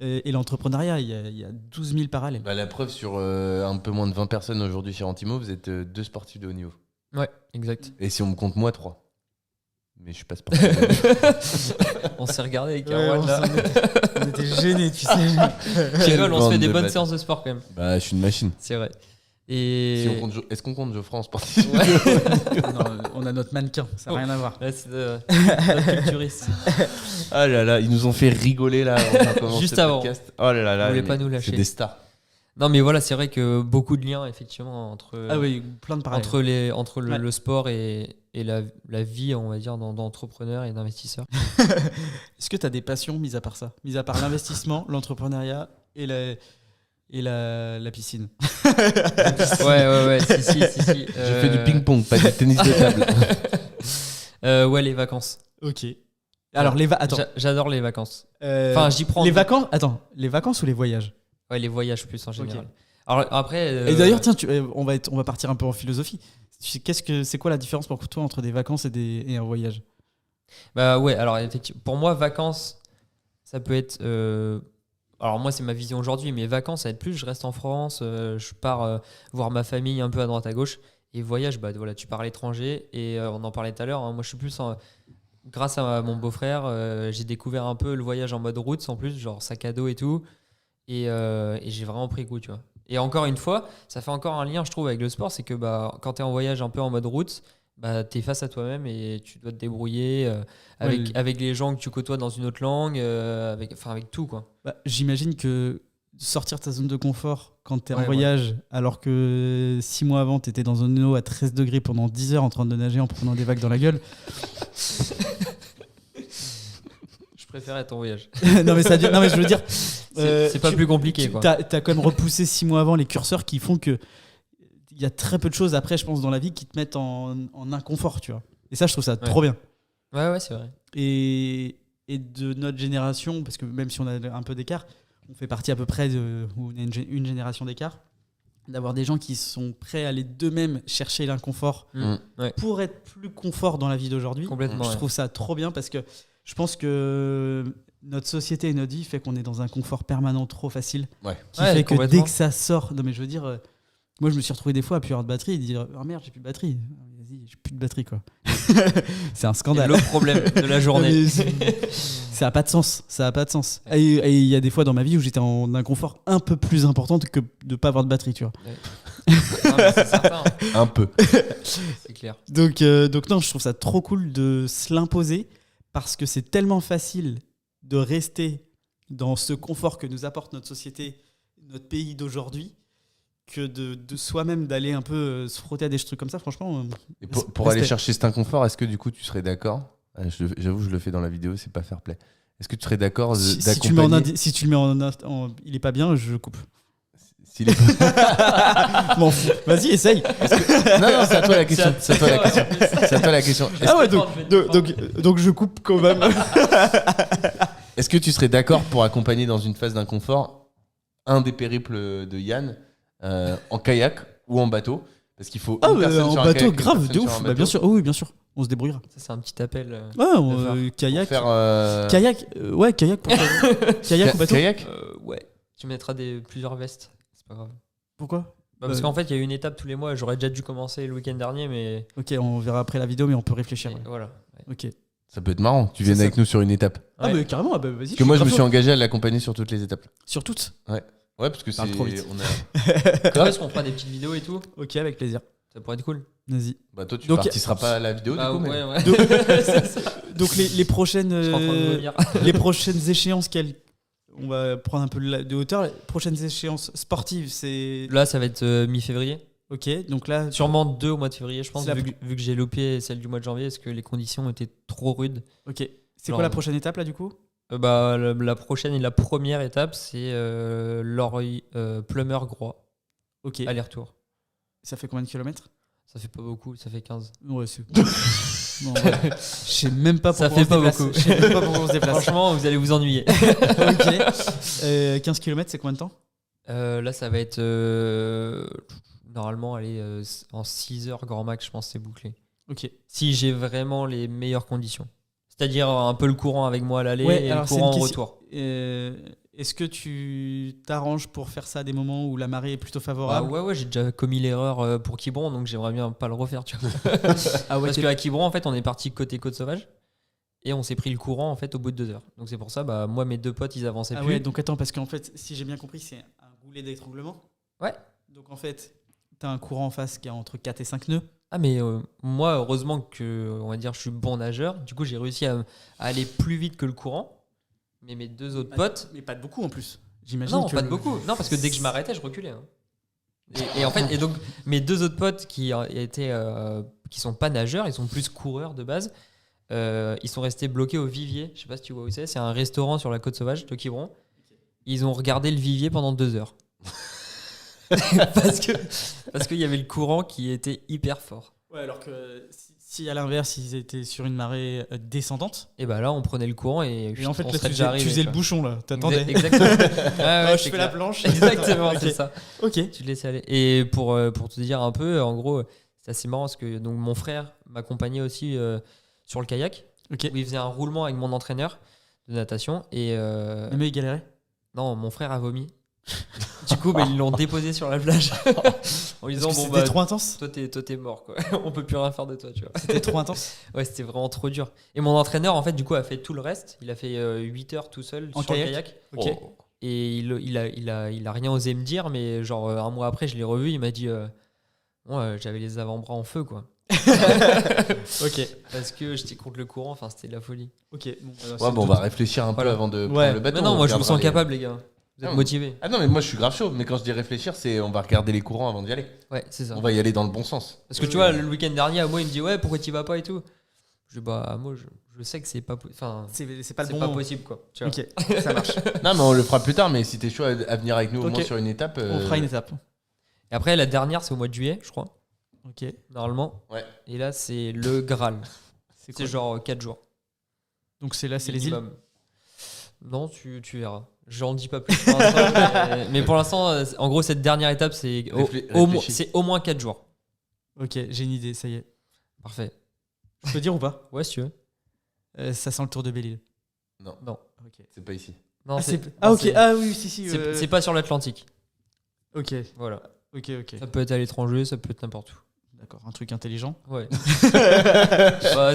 S1: et l'entrepreneuriat, il y a 12 000 parallèles.
S2: Bah, la preuve, sur un peu moins de 20 personnes aujourd'hui chez Antimo, vous êtes 2 sportifs de haut niveau.
S3: ouais, exact.
S2: Et si on me compte moi, 3. Mais je suis pas sportif.
S3: On s'est regardé avec
S1: Ouais,
S3: Erwan là.
S1: on était gênés, tu sais.
S3: Tu rigoles, on se
S2: bande
S3: fait des
S2: de
S3: bonnes
S2: bâtards.
S3: séances de sport quand même.
S2: Bah, je suis une machine.
S3: C'est vrai. Et.
S2: Si on compte Est-ce qu'on compte Geoffroy en sportif?
S1: Non, on a notre mannequin, ça n'a rien à voir.
S3: Ouais, c'est notre culturiste.
S2: Ah là là, ils nous ont fait rigoler là. avant de commencer
S3: Juste
S2: le
S3: avant.
S2: podcast. Oh là là là.
S3: Vous voulez
S2: mais
S3: pas nous lâcher.
S2: C'est des stars.
S3: Non, mais voilà, c'est vrai que beaucoup de liens effectivement entre.
S1: Ah oui, plein de parallèles.
S3: Entre
S1: Ouais.
S3: le sport et la vie, on va dire, d'entrepreneur et d'investisseur.
S1: Est-ce que tu as des passions mis à part ça? Mis à part l'investissement, l'entrepreneuriat et la piscine.
S3: Ouais, si.
S2: J'ai fait du ping-pong, pas du tennis de table.
S3: Ouais, les vacances.
S1: Ok. Alors, attends.
S3: J'adore les vacances.
S1: Enfin,
S3: j'y prends.
S1: les vacances. Attends, les vacances ou les voyages?
S3: Ouais, les voyages plus en
S1: Ok.
S3: général. Alors après.
S1: Et d'ailleurs, tiens, on va partir un peu en philosophie. C'est quoi la différence pour toi entre des vacances et un voyage?
S3: Bah ouais, alors effectivement, pour moi, vacances, ça peut être. Alors moi, c'est ma vision aujourd'hui, mais vacances, ça va être plus. Je reste en France, je pars voir ma famille un peu à droite à gauche. Et voyage, bah voilà, tu pars à l'étranger et on en parlait tout à l'heure. Hein, moi, je suis plus grâce à mon beau-frère, j'ai découvert un peu le voyage en mode route, en plus, genre sac à dos et tout. Et j'ai vraiment pris goût, tu vois. Et encore une fois, ça fait encore un lien, je trouve, avec le sport, c'est que bah, quand tu es en voyage un peu en mode route, bah, tu es face à toi-même et tu dois te débrouiller avec les gens que tu côtoies dans une autre langue, avec tout, quoi.
S1: Bah, j'imagine que sortir de ta zone de confort quand tu es en
S3: Ouais,
S1: voyage, alors que 6 mois avant, tu étais dans une eau à 13 degrés pendant 10 heures en train de nager en prenant des vagues dans la gueule.
S3: Je préfère être en voyage.
S1: Non, mais je veux dire.
S3: C'est pas plus compliqué, quoi.
S1: Tu as quand même repoussé 6 mois avant les curseurs qui font que il y a très peu de choses après, je pense, dans la vie qui te mettent en inconfort, tu vois. Et ça, je trouve ça trop bien.
S3: Ouais, c'est vrai.
S1: Et de notre génération, parce que même si on a un peu d'écart, on fait partie à peu près où on a une génération d'écart, d'avoir des gens qui sont prêts à aller d'eux-mêmes chercher l'inconfort
S3: Ouais.
S1: pour être plus confort dans la vie d'aujourd'hui.
S3: Complètement,
S1: Je
S3: ouais.
S1: trouve ça trop bien parce que je pense que notre société et notre vie fait qu'on est dans un confort permanent trop facile.
S2: Ouais.
S1: Qui
S3: Ouais,
S1: fait que
S3: complètement.
S1: dès que ça sort, non mais je veux dire, moi je me suis retrouvé des fois à plus avoir de batterie et dire oh merde, j'ai plus de batterie. Vas-y, j'ai plus de batterie quoi. C'est un
S3: C'est
S1: scandale.
S3: le problème de la journée.
S1: Ça a pas de sens, ça a pas de sens. Et il y a des fois dans ma vie où j'étais en inconfort un peu plus important que de pas avoir de batterie, tu vois.
S3: Non, mais c'est certain,
S2: Un peu.
S3: c'est clair.
S1: Donc non, je trouve ça trop cool de se l'imposer parce que c'est tellement facile de rester dans ce confort que nous apporte notre société, notre pays d'aujourd'hui, que de soi-même d'aller un peu se frotter à des trucs comme ça, franchement.
S2: Et pour aller chercher cet inconfort, est-ce que du coup tu serais d'accord? J'avoue, je le fais dans la vidéo, c'est pas fair play. Est-ce que tu serais d'accord
S1: Si
S2: d'accompagner
S1: tu le mets il est pas bien, je coupe.
S2: s'il est pas-
S1: M'en fous. Vas-y, essaye.
S2: Non, c'est à toi la question. C'est à toi la question. C'est à toi la question.
S1: Ah ouais,
S3: que-
S1: donc je coupe quand même.
S2: Est-ce que tu serais d'accord pour accompagner dans une phase d'inconfort un des périples de Yann en kayak ou en bateau? Parce qu'il faut
S1: Ah
S2: une personne
S1: en
S2: sur un
S1: bateau,
S2: kayak, une
S1: grave,
S2: personne
S1: de
S2: sur
S1: ouf.
S2: un
S1: Bah,
S2: bateau.
S1: bien sûr, oh oui, bien sûr. On se débrouillera.
S3: Ça, c'est un petit appel.
S1: Ouais, kayak. Kayak, kayak pour kayak ou bateau.
S2: Kayak.
S3: Ouais. Tu mettras plusieurs vestes. C'est pas grave.
S1: Pourquoi?
S3: Parce qu'en fait, il y a une étape tous les mois. J'aurais déjà dû commencer le week-end dernier, mais.
S1: Ok, on verra après la vidéo, mais on peut réfléchir.
S3: Voilà. Ouais.
S1: Ok.
S2: Ça peut être marrant. Tu viennes avec nous sur une étape.
S1: Ah, mais carrément, vas-y.
S2: Parce que moi, je me suis engagé à l'accompagner sur toutes les étapes.
S1: Sur toutes?
S2: Ouais, parce que
S1: Parle trop vite.
S3: Quand est-ce qu'on fera des petites vidéos et tout?
S1: Ok, avec plaisir.
S3: Ça pourrait être cool.
S1: Vas-y.
S2: Bah, toi, tu participeras pas à la vidéo, du coup.
S3: Ouais.
S1: Donc, les prochaines.
S3: Je suis en train de vomir.
S1: Les prochaines échéances, on va prendre un peu de hauteur. Les prochaines échéances sportives, c'est.
S3: Là, ça va être mi-février.
S1: Ok, donc là.
S3: Sûrement 2 au mois de février, je pense,
S1: C'est
S3: vu que j'ai loupé celle du mois de janvier, parce que les conditions étaient trop rudes.
S1: Ok. C'est quoi la prochaine étape là du coup?
S3: La prochaine et la première étape, c'est Loreuil, Plumeur, Groix.
S1: Ok.
S3: Aller-retour.
S1: Ça fait combien de kilomètres?
S3: Ça fait pas beaucoup, ça fait 15.
S1: Ouais, c'est. Non, ouais. Je sais même pas pourquoi
S3: ça fait pas beaucoup.
S1: Je sais même pas pourquoi on se déplace.
S3: Franchement, vous allez vous ennuyer.
S1: Ok. 15 km, c'est combien de temps?
S3: Là, ça va être normalement aller en 6 heures grand max, je pense, c'est bouclé.
S1: Ok.
S3: Si j'ai vraiment les meilleures conditions. C'est-à-dire un peu le courant avec moi à l'aller et le courant au retour.
S1: Est-ce que tu t'arranges pour faire ça à des moments où la marée est plutôt favorable?
S3: Ouais, j'ai déjà commis l'erreur pour Quiberon, donc j'aimerais bien pas le refaire, tu vois.
S1: Ah ouais,
S3: parce qu'à Quiberon, en fait, on est parti côté Côte Sauvage et on s'est pris le courant en fait au bout de 2 heures. Donc c'est pour ça, moi mes 2 potes, ils avançaient plus.
S1: Ouais, donc attends, parce qu'en fait, si j'ai bien compris, c'est un goulet d'étranglement.
S3: Ouais.
S1: Donc en fait, t'as un courant en face qui est entre 4 et 5 nœuds.
S3: Ah mais moi, heureusement que, on va dire, je suis bon nageur. Du coup, j'ai réussi à aller plus vite que le courant. Mais mes 2 autres potes...
S1: Mais pas de beaucoup en plus. J'imagine.
S3: Non, pas de beaucoup. Non, parce que dès que je m'arrêtais, je reculais. Hein. Et en fait, donc mes 2 autres potes qui sont pas nageurs, ils sont plus coureurs de base. Ils sont restés bloqués au Vivier. Je sais pas si tu vois où c'est. C'est un restaurant sur la Côte Sauvage de Quiberon. Ils ont regardé le Vivier pendant 2 heures. parce qu'il y avait le courant qui était hyper fort.
S1: Ouais, alors que si à l'inverse ils étaient sur une marée descendante,
S3: et bah là on prenait le courant et
S1: en fait
S3: on
S1: là,
S3: serait déjà arrivé.
S1: Tu faisais le bouchon là, t'attendais.
S3: Exactement. Ouais,
S1: je fais la planche.
S3: Exactement,
S1: Okay.
S3: c'est ça.
S1: Ok.
S3: Tu te laissais aller. Et pour te dire un peu, en gros, c'est assez marrant parce que donc mon frère m'accompagnait aussi sur le kayak.
S1: Ok.
S3: Où il faisait un roulement avec mon entraîneur de natation et.
S1: Mais il galérait.
S3: Non, mon frère a vomi. Du coup, ils l'ont déposé sur la plage en lui disant
S1: c'était trop intense.
S3: Toi t'es mort quoi. On peut plus rien faire de toi, tu vois.
S1: C'était trop intense.
S3: Ouais, c'était vraiment trop dur. Et mon entraîneur en fait du coup a fait tout le reste. Il a fait 8 heures tout seul sur le kayak.
S1: Ok.
S3: Et il a rien osé me dire, mais genre un mois après je l'ai revu, il m'a dit j'avais les avant-bras en feu quoi.
S1: Ok.
S3: Parce que j'étais contre le courant, enfin c'était de la folie.
S1: Ok.
S2: On va réfléchir un peu avant de prendre le bateau.
S3: Mais non, moi je me sens capable les gars. Vous êtes motivés.
S2: Ah non, mais moi je suis grave chaud. Mais quand je dis réfléchir, c'est on va regarder les courants avant d'y aller.
S3: Ouais, c'est ça.
S2: On va y aller dans le bon sens.
S3: Parce que tu vois, le week-end dernier, moi il me dit ouais, pourquoi t'y vas pas et tout. Je dis moi je sais que c'est pas
S1: c'est pas le bon
S3: pas
S1: moment.
S3: possible quoi. Tu vois.
S1: Ok, ça marche.
S2: Non, mais on le fera plus tard. Mais si t'es chaud à venir avec nous au moins sur une étape.
S1: On fera une étape.
S3: Et après la dernière c'est au mois de juillet, je crois.
S1: Ok.
S3: Normalement.
S2: Ouais.
S3: Et là c'est le Graal.
S1: C'est
S3: genre 4 jours.
S1: Donc c'est là, c'est les îles.
S3: Non, tu verras. J'en dis pas plus pour l'instant, mais pour l'instant, en gros, cette dernière étape, c'est au moins 4 jours.
S1: Ok, j'ai une idée, ça y est.
S3: Parfait.
S1: Je peux dire ou pas?
S3: Ouais, si tu veux.
S1: Ça sent le Tour de Belle-Île.
S2: Non.
S1: Ok.
S2: C'est pas ici.
S3: Non,
S1: ok. Ah oui, si.
S3: C'est pas sur l'Atlantique.
S1: Ok.
S3: Voilà.
S1: Ok.
S3: Ça peut être à l'étranger, ça peut être n'importe où.
S1: D'accord, un truc intelligent.
S3: Ouais.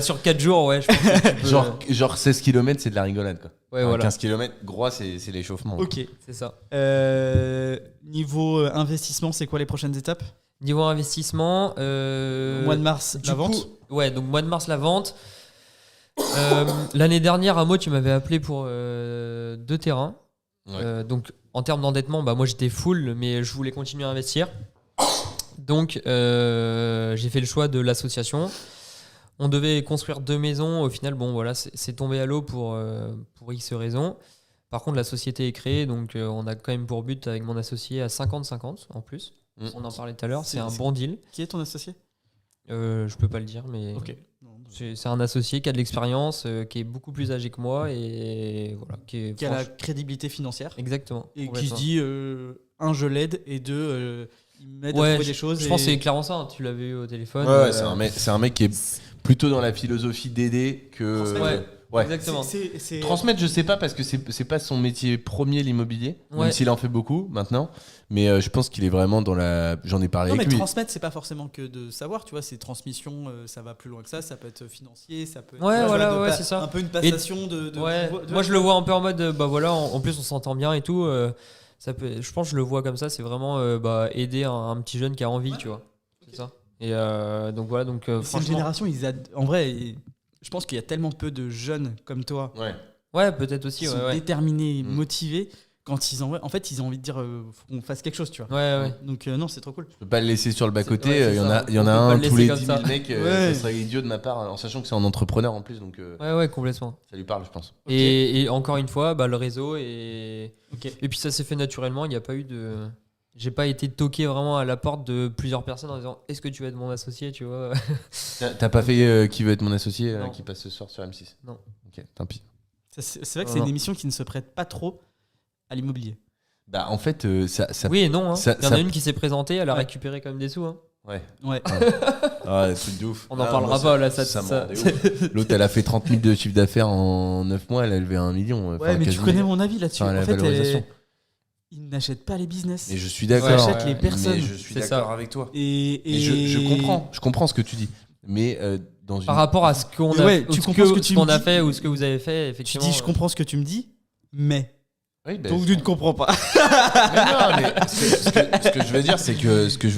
S3: Sur 4 jours, ouais, je pense que tu peux...
S2: genre 16 km, c'est de la rigolade quoi.
S3: Ouais, voilà.
S2: 15 km, Groix, c'est l'échauffement.
S1: Ok.
S3: C'est ça.
S1: Niveau investissement, c'est quoi les prochaines étapes?
S3: Niveau investissement...
S1: mois de mars, la vente.
S3: Ouais, donc mois de mars, la vente. L'année dernière, Amo, tu m'avais appelé pour 2 terrains.
S2: Ouais.
S3: Donc en termes d'endettement, moi j'étais full, mais je voulais continuer à investir. Donc j'ai fait le choix de l'association. On devait construire 2 maisons. Au final, c'est tombé à l'eau pour X raisons. Par contre, la société est créée, donc on a quand même pour but avec mon associé à 50-50 en plus. On en parlait tout à l'heure, c'est un bon deal.
S1: Qui est ton associé?
S3: Je peux pas le dire, mais c'est un associé qui a de l'expérience, qui est beaucoup plus âgé que moi et voilà, qui
S1: a la crédibilité financière.
S3: Exactement.
S1: Et qui se dit je l'aide et il m'aide à trouver des choses.
S3: Je pense que c'est clairement ça. Tu l'avais eu au téléphone.
S2: Ouais, c'est un mec qui est plutôt dans la philosophie d'aider que.
S3: Ouais, exactement.
S2: Transmettre, je sais pas, parce que c'est pas son métier premier, l'immobilier, même s'il en fait beaucoup maintenant. Mais je pense qu'il est vraiment dans la. J'en ai parlé avec lui.
S1: Transmettre, c'est pas forcément que de savoir, tu vois, c'est transmission, ça va plus loin que ça peut être financier, ça peut être
S3: c'est ça.
S1: Un peu une passation
S3: Moi, je le vois un peu en mode, en plus, on s'entend bien et tout. Je pense que je le vois comme ça, c'est vraiment aider un petit jeune qui a envie, tu vois. C'est ça. Et donc voilà,
S1: c'est une génération, en vrai, je pense qu'il y a tellement peu de jeunes comme toi.
S3: Ouais, peut-être aussi.
S1: Qui sont déterminés, motivés. Quand ils en fait, ils ont envie de dire faut qu'on fasse quelque chose, tu vois.
S3: Ouais.
S1: Donc non, c'est trop cool.
S2: Je peux pas le laisser sur le bas-côté. Il y en a un tous les 10 000 mecs.
S1: Ouais.
S2: Ça serait idiot de ma part, en sachant que c'est un entrepreneur en plus. Donc,
S3: ouais, complètement.
S2: Ça lui parle, je pense.
S3: Et encore une fois, le réseau. Et puis ça s'est fait naturellement. Il n'y a pas eu de. J'ai pas été toqué vraiment à la porte de plusieurs personnes en disant est-ce que tu veux être mon associé, tu vois.
S2: T'as pas fait qui veut être mon associé qui passe ce soir sur M6?
S3: Non.
S2: Ok, tant pis.
S1: C'est vrai que c'est une émission qui ne se prête pas trop à l'immobilier.
S2: Bah en fait, ça.
S3: Oui et non. Il y en a une qui s'est présentée, elle a récupéré quand même des sous.
S2: Ouais.
S3: Ah,
S2: truc de ouf.
S3: On n'en parlera pas là, ça.
S2: L'autre, elle a fait 30 000 de chiffre d'affaires en 9 mois, elle a levé 1 million.
S1: Ouais, mais tu connais mon avis là-dessus.
S2: En fait,
S1: ils n'achètent pas les business.
S2: Et je suis d'accord.
S1: Ils achètent les personnes.
S2: Mais je suis d'accord avec toi.
S1: Et
S2: je comprends ce que tu dis. Mais
S3: par rapport à ce qu'on a,
S1: tu comprends ce que tu
S3: as fait ou ce que vous avez fait, effectivement.
S1: Tu dis je comprends ce que tu me dis, mais.
S2: Oui,
S1: donc tu ne comprends pas.
S2: Mais ce que je veux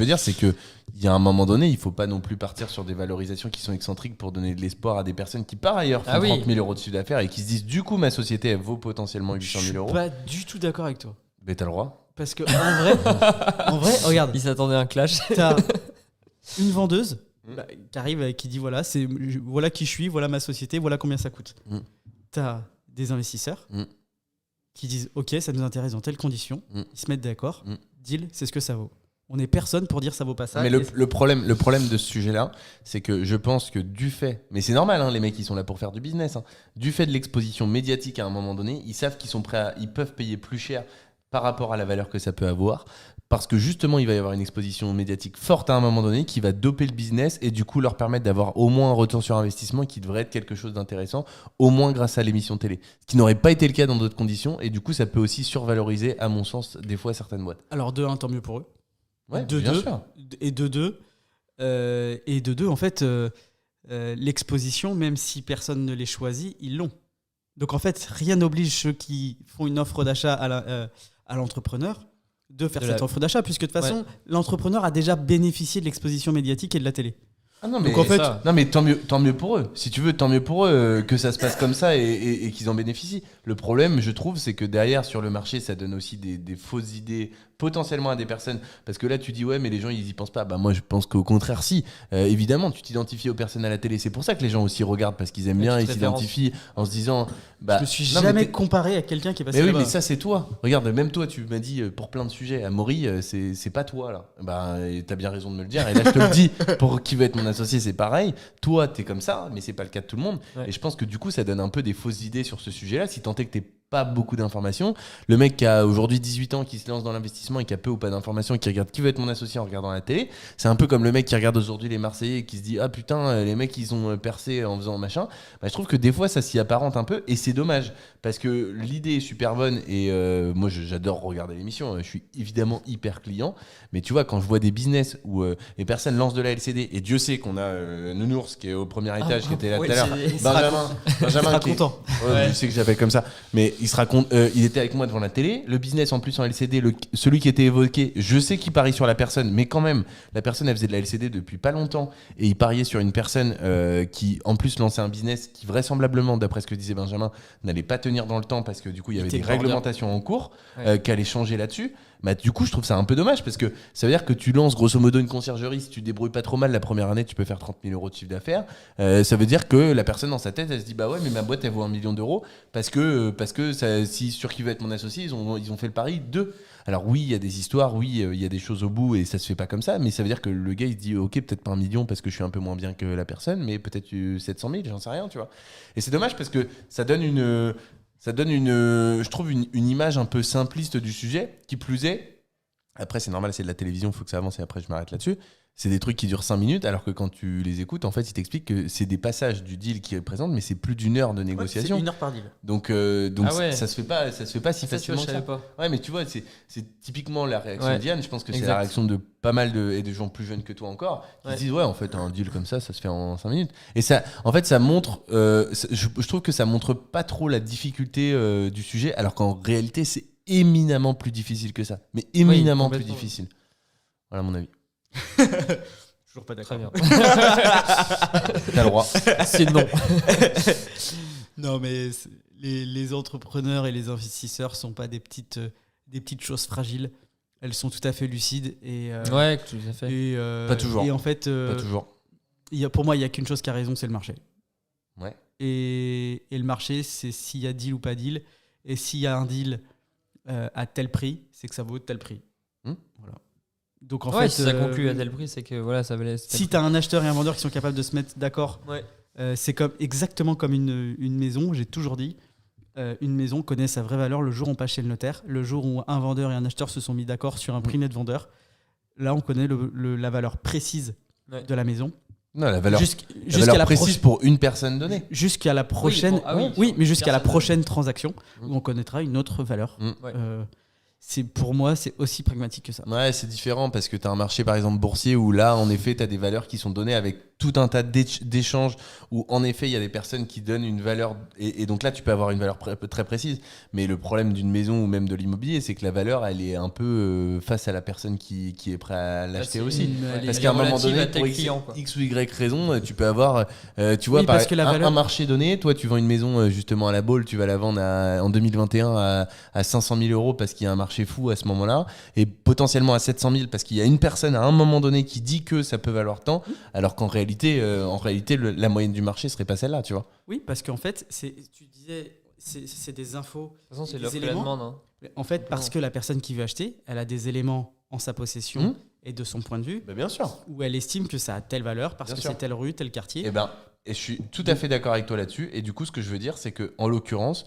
S2: dire, c'est que il y a un moment donné, il faut pas non plus partir sur des valorisations qui sont excentriques pour donner de l'espoir à des personnes qui par ailleurs font 30 000 euros de chiffre d'affaires et qui se disent du coup ma société elle vaut potentiellement 800 000 euros.
S1: Je suis pas du tout d'accord avec toi.
S2: Mais t'as le droit.
S1: Parce que en vrai, regarde.
S3: Il s'attendait à un clash.
S1: T'as une vendeuse qui arrive qui dit voilà qui je suis, voilà ma société, voilà combien ça coûte. T'as des investisseurs qui disent ok, ça nous intéresse dans telles conditions, ils se mettent d'accord, deal, c'est ce que ça vaut. On n'est personne pour dire ça vaut pas ça.
S2: Mais le problème de ce sujet-là, c'est que je pense que du fait, mais c'est normal, hein, les mecs ils sont là pour faire du business, hein, du fait de l'exposition médiatique à un moment donné, ils savent qu'ils sont ils peuvent payer plus cher par rapport à la valeur que ça peut avoir, parce que justement il va y avoir une exposition médiatique forte à un moment donné qui va doper le business et du coup leur permettre d'avoir au moins un retour sur investissement qui devrait être quelque chose d'intéressant, au moins grâce à l'émission télé, ce qui n'aurait pas été le cas dans d'autres conditions, et du coup ça peut aussi survaloriser à mon sens des fois certaines boîtes.
S1: Alors de 1, tant mieux pour eux.
S2: Ouais, bien sûr.
S1: Et de deux, en fait, l'exposition, même si personne ne les choisit, ils l'ont. Donc en fait, rien n'oblige ceux qui font une offre d'achat à l'entrepreneur de faire cette offre d'achat, puisque de toute façon, l'entrepreneur a déjà bénéficié de l'exposition médiatique et de la télé.
S2: Ah non, mais donc en fait, non mais tant mieux pour eux. Si tu veux, tant mieux pour eux que ça se passe comme ça et qu'ils en bénéficient. Le problème, je trouve, c'est que derrière sur le marché, ça donne aussi des fausses idées potentiellement à des personnes, parce que là tu dis ouais mais les gens ils y pensent pas. Bah moi je pense qu'au contraire si. Évidemment tu t'identifies aux personnes à la télé, c'est pour ça que les gens aussi regardent, parce qu'ils aiment bien, ils s'identifient en se disant
S1: je me suis jamais comparé à quelqu'un qui est passé
S2: mais
S1: là-bas.
S2: Oui mais ça c'est toi, regarde, même toi tu m'as dit pour plein de sujets, Amaury c'est pas toi là. Bah t'as bien raison de me le dire, et là je te le dis pour qui veut être mon associé, c'est pareil, toi t'es comme ça mais c'est pas le cas de tout le monde, et je pense que du coup ça donne un peu des fausses idées sur ce sujet là, si tant est que t'es pas beaucoup d'informations. Le mec qui a aujourd'hui 18 ans, qui se lance dans l'investissement et qui a peu ou pas d'informations, qui regarde qui veut être mon associé en regardant la télé, c'est un peu comme le mec qui regarde aujourd'hui les Marseillais et qui se dit ah putain les mecs ils ont percé en faisant machin. Bah, je trouve que des fois ça s'y apparente un peu et c'est dommage, parce que l'idée est super bonne et moi j'adore regarder l'émission, je suis évidemment hyper client, mais tu vois quand je vois des business où les personnes lancent de la LCD, et Dieu sait qu'on a Nounours qui est au premier étage qui était là tout à l'heure, Benjamin qui
S1: content.
S2: Je sais que j'appelle comme ça, mais il se raconte, il était avec moi devant la télé, le business en plus en LCD, celui qui était évoqué, je sais qu'il parie sur la personne, mais quand même, la personne elle faisait de la LCD depuis pas longtemps, et il pariait sur une personne qui en plus lançait un business qui vraisemblablement, d'après ce que disait Benjamin, n'allait pas tenir dans le temps, parce que du coup il y avait des réglementations en cours qui allaient changer là-dessus. Bah, du coup je trouve ça un peu dommage, parce que ça veut dire que tu lances grosso modo une conciergerie, si tu te débrouilles pas trop mal la première année tu peux faire 30 000 euros de chiffre d'affaires, ça veut dire que la personne dans sa tête elle se dit bah ouais mais ma boîte elle vaut 1 million d'euros parce que ça, si sur qui veut être mon associé ils ont fait le pari de. Alors oui il y a des histoires, oui il y a des choses au bout et ça se fait pas comme ça, mais ça veut dire que le gars il se dit ok peut-être pas 1 million parce que je suis un peu moins bien que la personne, mais peut-être 700 000, j'en sais rien, tu vois. Et c'est dommage parce que ça donne je trouve une image un peu simpliste du sujet, qui plus est. Après, c'est normal, c'est de la télévision, il faut que ça avance et après, je m'arrête là-dessus. c'est des trucs qui durent 5 minutes, alors que quand tu les écoutes, en fait, ils t'expliquent que c'est des passages du deal qui représentent, mais c'est plus d'1 heure de négociation.
S1: C'est 1 heure par deal.
S2: Donc,
S3: Ah ouais.
S2: ça se fait pas si
S3: Ça, tu vois,
S2: facilement
S3: je
S2: que
S3: savais
S2: ça.
S3: pas.
S2: Ouais, mais tu vois, c'est typiquement la réaction
S3: Ouais.
S2: de Diane. Je pense que c'est
S3: Exact.
S2: la réaction de pas mal et de gens plus jeunes que toi encore, qui
S3: Ouais.
S2: se disent ouais, en fait, un deal comme ça se fait en 5 minutes. Et ça, en fait, ça montre. Je trouve que ça montre pas trop la difficulté du sujet, alors qu'en réalité, c'est éminemment plus difficile que ça. Mais éminemment plus
S3: complètement.
S2: difficile. Voilà mon avis.
S1: Toujours pas
S3: Très
S1: d'accord.
S3: bien.
S2: T'as le droit.
S3: C'est non.
S1: Non, mais les entrepreneurs et les investisseurs sont pas des petites choses fragiles. Elles sont tout à fait lucides et
S3: Ouais, tout à fait.
S2: Pas toujours.
S1: Et en fait,
S2: Pas toujours.
S1: pour moi, il y a qu'une chose qui a raison, c'est le marché.
S2: Ouais.
S1: Et le marché, c'est s'il y a deal ou pas deal. Et s'il y a un deal à tel prix, c'est que ça vaut tel prix. Voilà. Donc en
S3: Ouais,
S1: fait,
S3: si ça conclut à tel prix, c'est que voilà, ça valait.
S1: si tu as un acheteur et un vendeur qui sont capables de se mettre d'accord,
S3: Ouais.
S1: c'est exactement comme une maison. J'ai toujours dit, une maison connaît sa vraie valeur le jour où on passe chez le notaire, le jour où un vendeur et un acheteur se sont mis d'accord sur un prix net vendeur. Là, on connaît la valeur précise de la maison.
S2: Non, la valeur,
S1: Jusqu'à
S2: la valeur
S1: la
S2: précise pour une personne donnée.
S1: Jusqu'à la prochaine,
S3: oui,
S1: mais jusqu'à la
S3: personne
S1: prochaine transaction où on connaîtra une autre valeur.
S3: Ouais.
S1: Pour moi, c'est aussi pragmatique que ça.
S2: Ouais, c'est différent parce que tu as un marché par exemple boursier où là, en effet, tu as des valeurs qui sont données avec tout un tas d'échanges où en effet, il y a des personnes qui donnent une valeur et donc là, tu peux avoir une valeur très précise. Mais le problème d'une maison ou même de l'immobilier, c'est que la valeur, elle est un peu face à la personne qui est prêt à l'acheter aussi. Parce qu'à un moment donné, pour X ou Y raison, tu peux avoir, tu vois,
S1: parce que
S2: un marché donné, toi, tu vends une maison justement à la Baule, tu vas la vendre en 2021 à 500 000 euros parce qu'il y a un marché fou à ce moment-là, et potentiellement à 700 000 parce qu'il y a une personne à un moment donné qui dit que ça peut valoir tant, alors qu'en réalité, la moyenne du marché serait pas celle-là, tu vois.
S1: Oui, parce qu'en fait, tu disais, c'est des infos.
S3: De toute façon, c'est
S1: des
S3: l'offre et la
S1: éléments.
S3: demande. Hein.
S1: En fait, parce que la personne qui veut acheter, elle a des éléments en sa possession et de son point de vue,
S2: Bah, bien sûr.
S1: où elle estime que ça a telle valeur parce
S2: Bien
S1: que
S2: sûr.
S1: c'est telle rue, tel quartier.
S2: Et je suis tout à fait d'accord avec toi là-dessus. Et du coup, ce que je veux dire, c'est que en l'occurrence,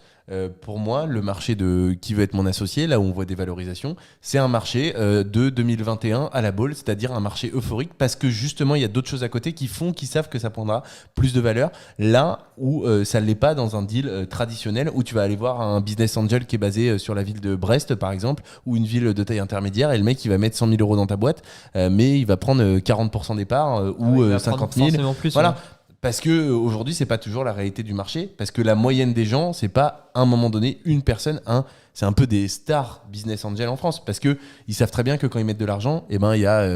S2: pour moi, le marché de qui veut être mon associé, là où on voit des valorisations, c'est un marché de 2021 à la Baule, c'est-à-dire un marché euphorique, parce que justement, il y a d'autres choses à côté qui savent que ça prendra plus de valeur, là où ça ne l'est pas dans un deal traditionnel, où tu vas aller voir un business angel qui est basé sur la ville de Brest, par exemple, ou une ville de taille intermédiaire, et le mec, il va mettre 100 000 euros dans ta boîte, mais il va prendre 40% des parts ou
S3: il va
S2: 50
S3: prendre
S2: 000.
S3: forcément plus,
S2: Voilà.
S3: ouais.
S2: Parce que aujourd'hui, c'est pas toujours la réalité du marché. Parce que la moyenne des gens, c'est pas à un moment donné une personne. C'est un peu des stars business angel en France. Parce que ils savent très bien que quand ils mettent de l'argent, il y a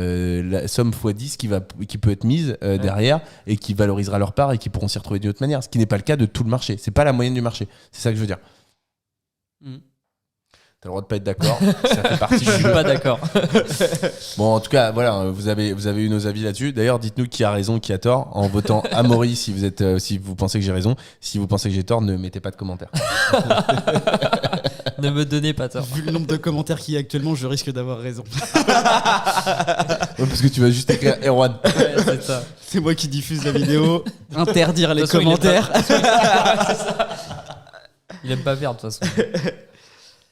S2: la somme x10 qui peut être mise derrière et qui valorisera leur part et qui pourront s'y retrouver d'une autre manière. Ce qui n'est pas le cas de tout le marché. C'est pas la moyenne du marché. C'est ça que je veux dire. T'as le droit de pas être d'accord. Ça fait partie.
S3: Je suis pas d'accord.
S2: Bon, en tout cas, voilà, vous avez eu nos avis là-dessus. D'ailleurs, dites-nous qui a raison, qui a tort, en votant Amaury si vous pensez que j'ai raison. Si vous pensez que j'ai tort, ne mettez pas de commentaires.
S3: Ne me donnez pas tort.
S1: Vu le nombre de commentaires qu'il y a actuellement, je risque d'avoir raison.
S2: Ouais, parce que tu vas juste écrire Erwan.
S3: Ouais, c'est ça.
S1: C'est moi qui diffuse la vidéo. Interdire les
S3: De toute façon,
S1: commentaires.
S3: Il aime pas perdre, de toute façon.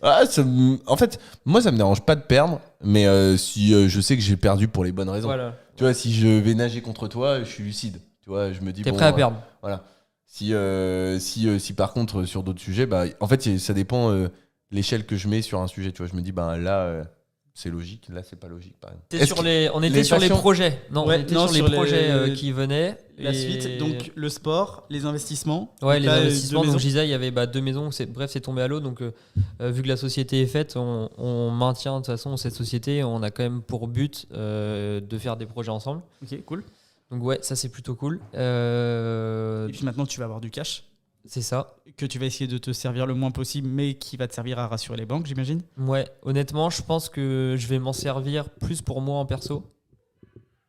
S2: Ah, en fait, moi, ça me dérange pas de perdre, mais si je sais que j'ai perdu pour les bonnes raisons.
S3: Voilà.
S2: Tu vois, si je vais nager contre toi, je suis lucide. Tu vois, je me dis.
S3: T'es prêt à perdre.
S2: Voilà. Si par contre, sur d'autres sujets, en fait, ça dépend l'échelle que je mets sur un sujet. Tu vois, je me dis, là, c'est logique, là, c'est pas logique, par exemple.
S3: On était sur les
S2: passions-
S3: projets. Non,
S1: Ouais,
S3: on était
S1: non,
S3: sur les
S1: sur les-
S3: projets qui venaient.
S1: La
S3: Et-
S1: suite, donc le sport, les investissements.
S3: Ouais,
S1: Donc
S3: les
S1: là,
S3: investissements.
S1: deux
S3: Donc,
S1: maisons.
S3: je disais, il y avait 2 maisons. Bref, c'est tombé à l'eau. Donc, vu que la société est faite, on maintient de toute façon cette société. On a quand même pour but de faire des projets ensemble.
S1: Ok, cool.
S3: Donc, ouais, ça, c'est plutôt cool.
S1: Et puis maintenant, tu vas avoir du cash
S3: C'est ça.
S1: que tu vas essayer de te servir le moins possible, mais qui va te servir à rassurer les banques, j'imagine.
S3: Ouais, honnêtement, je pense que je vais m'en servir plus pour moi en perso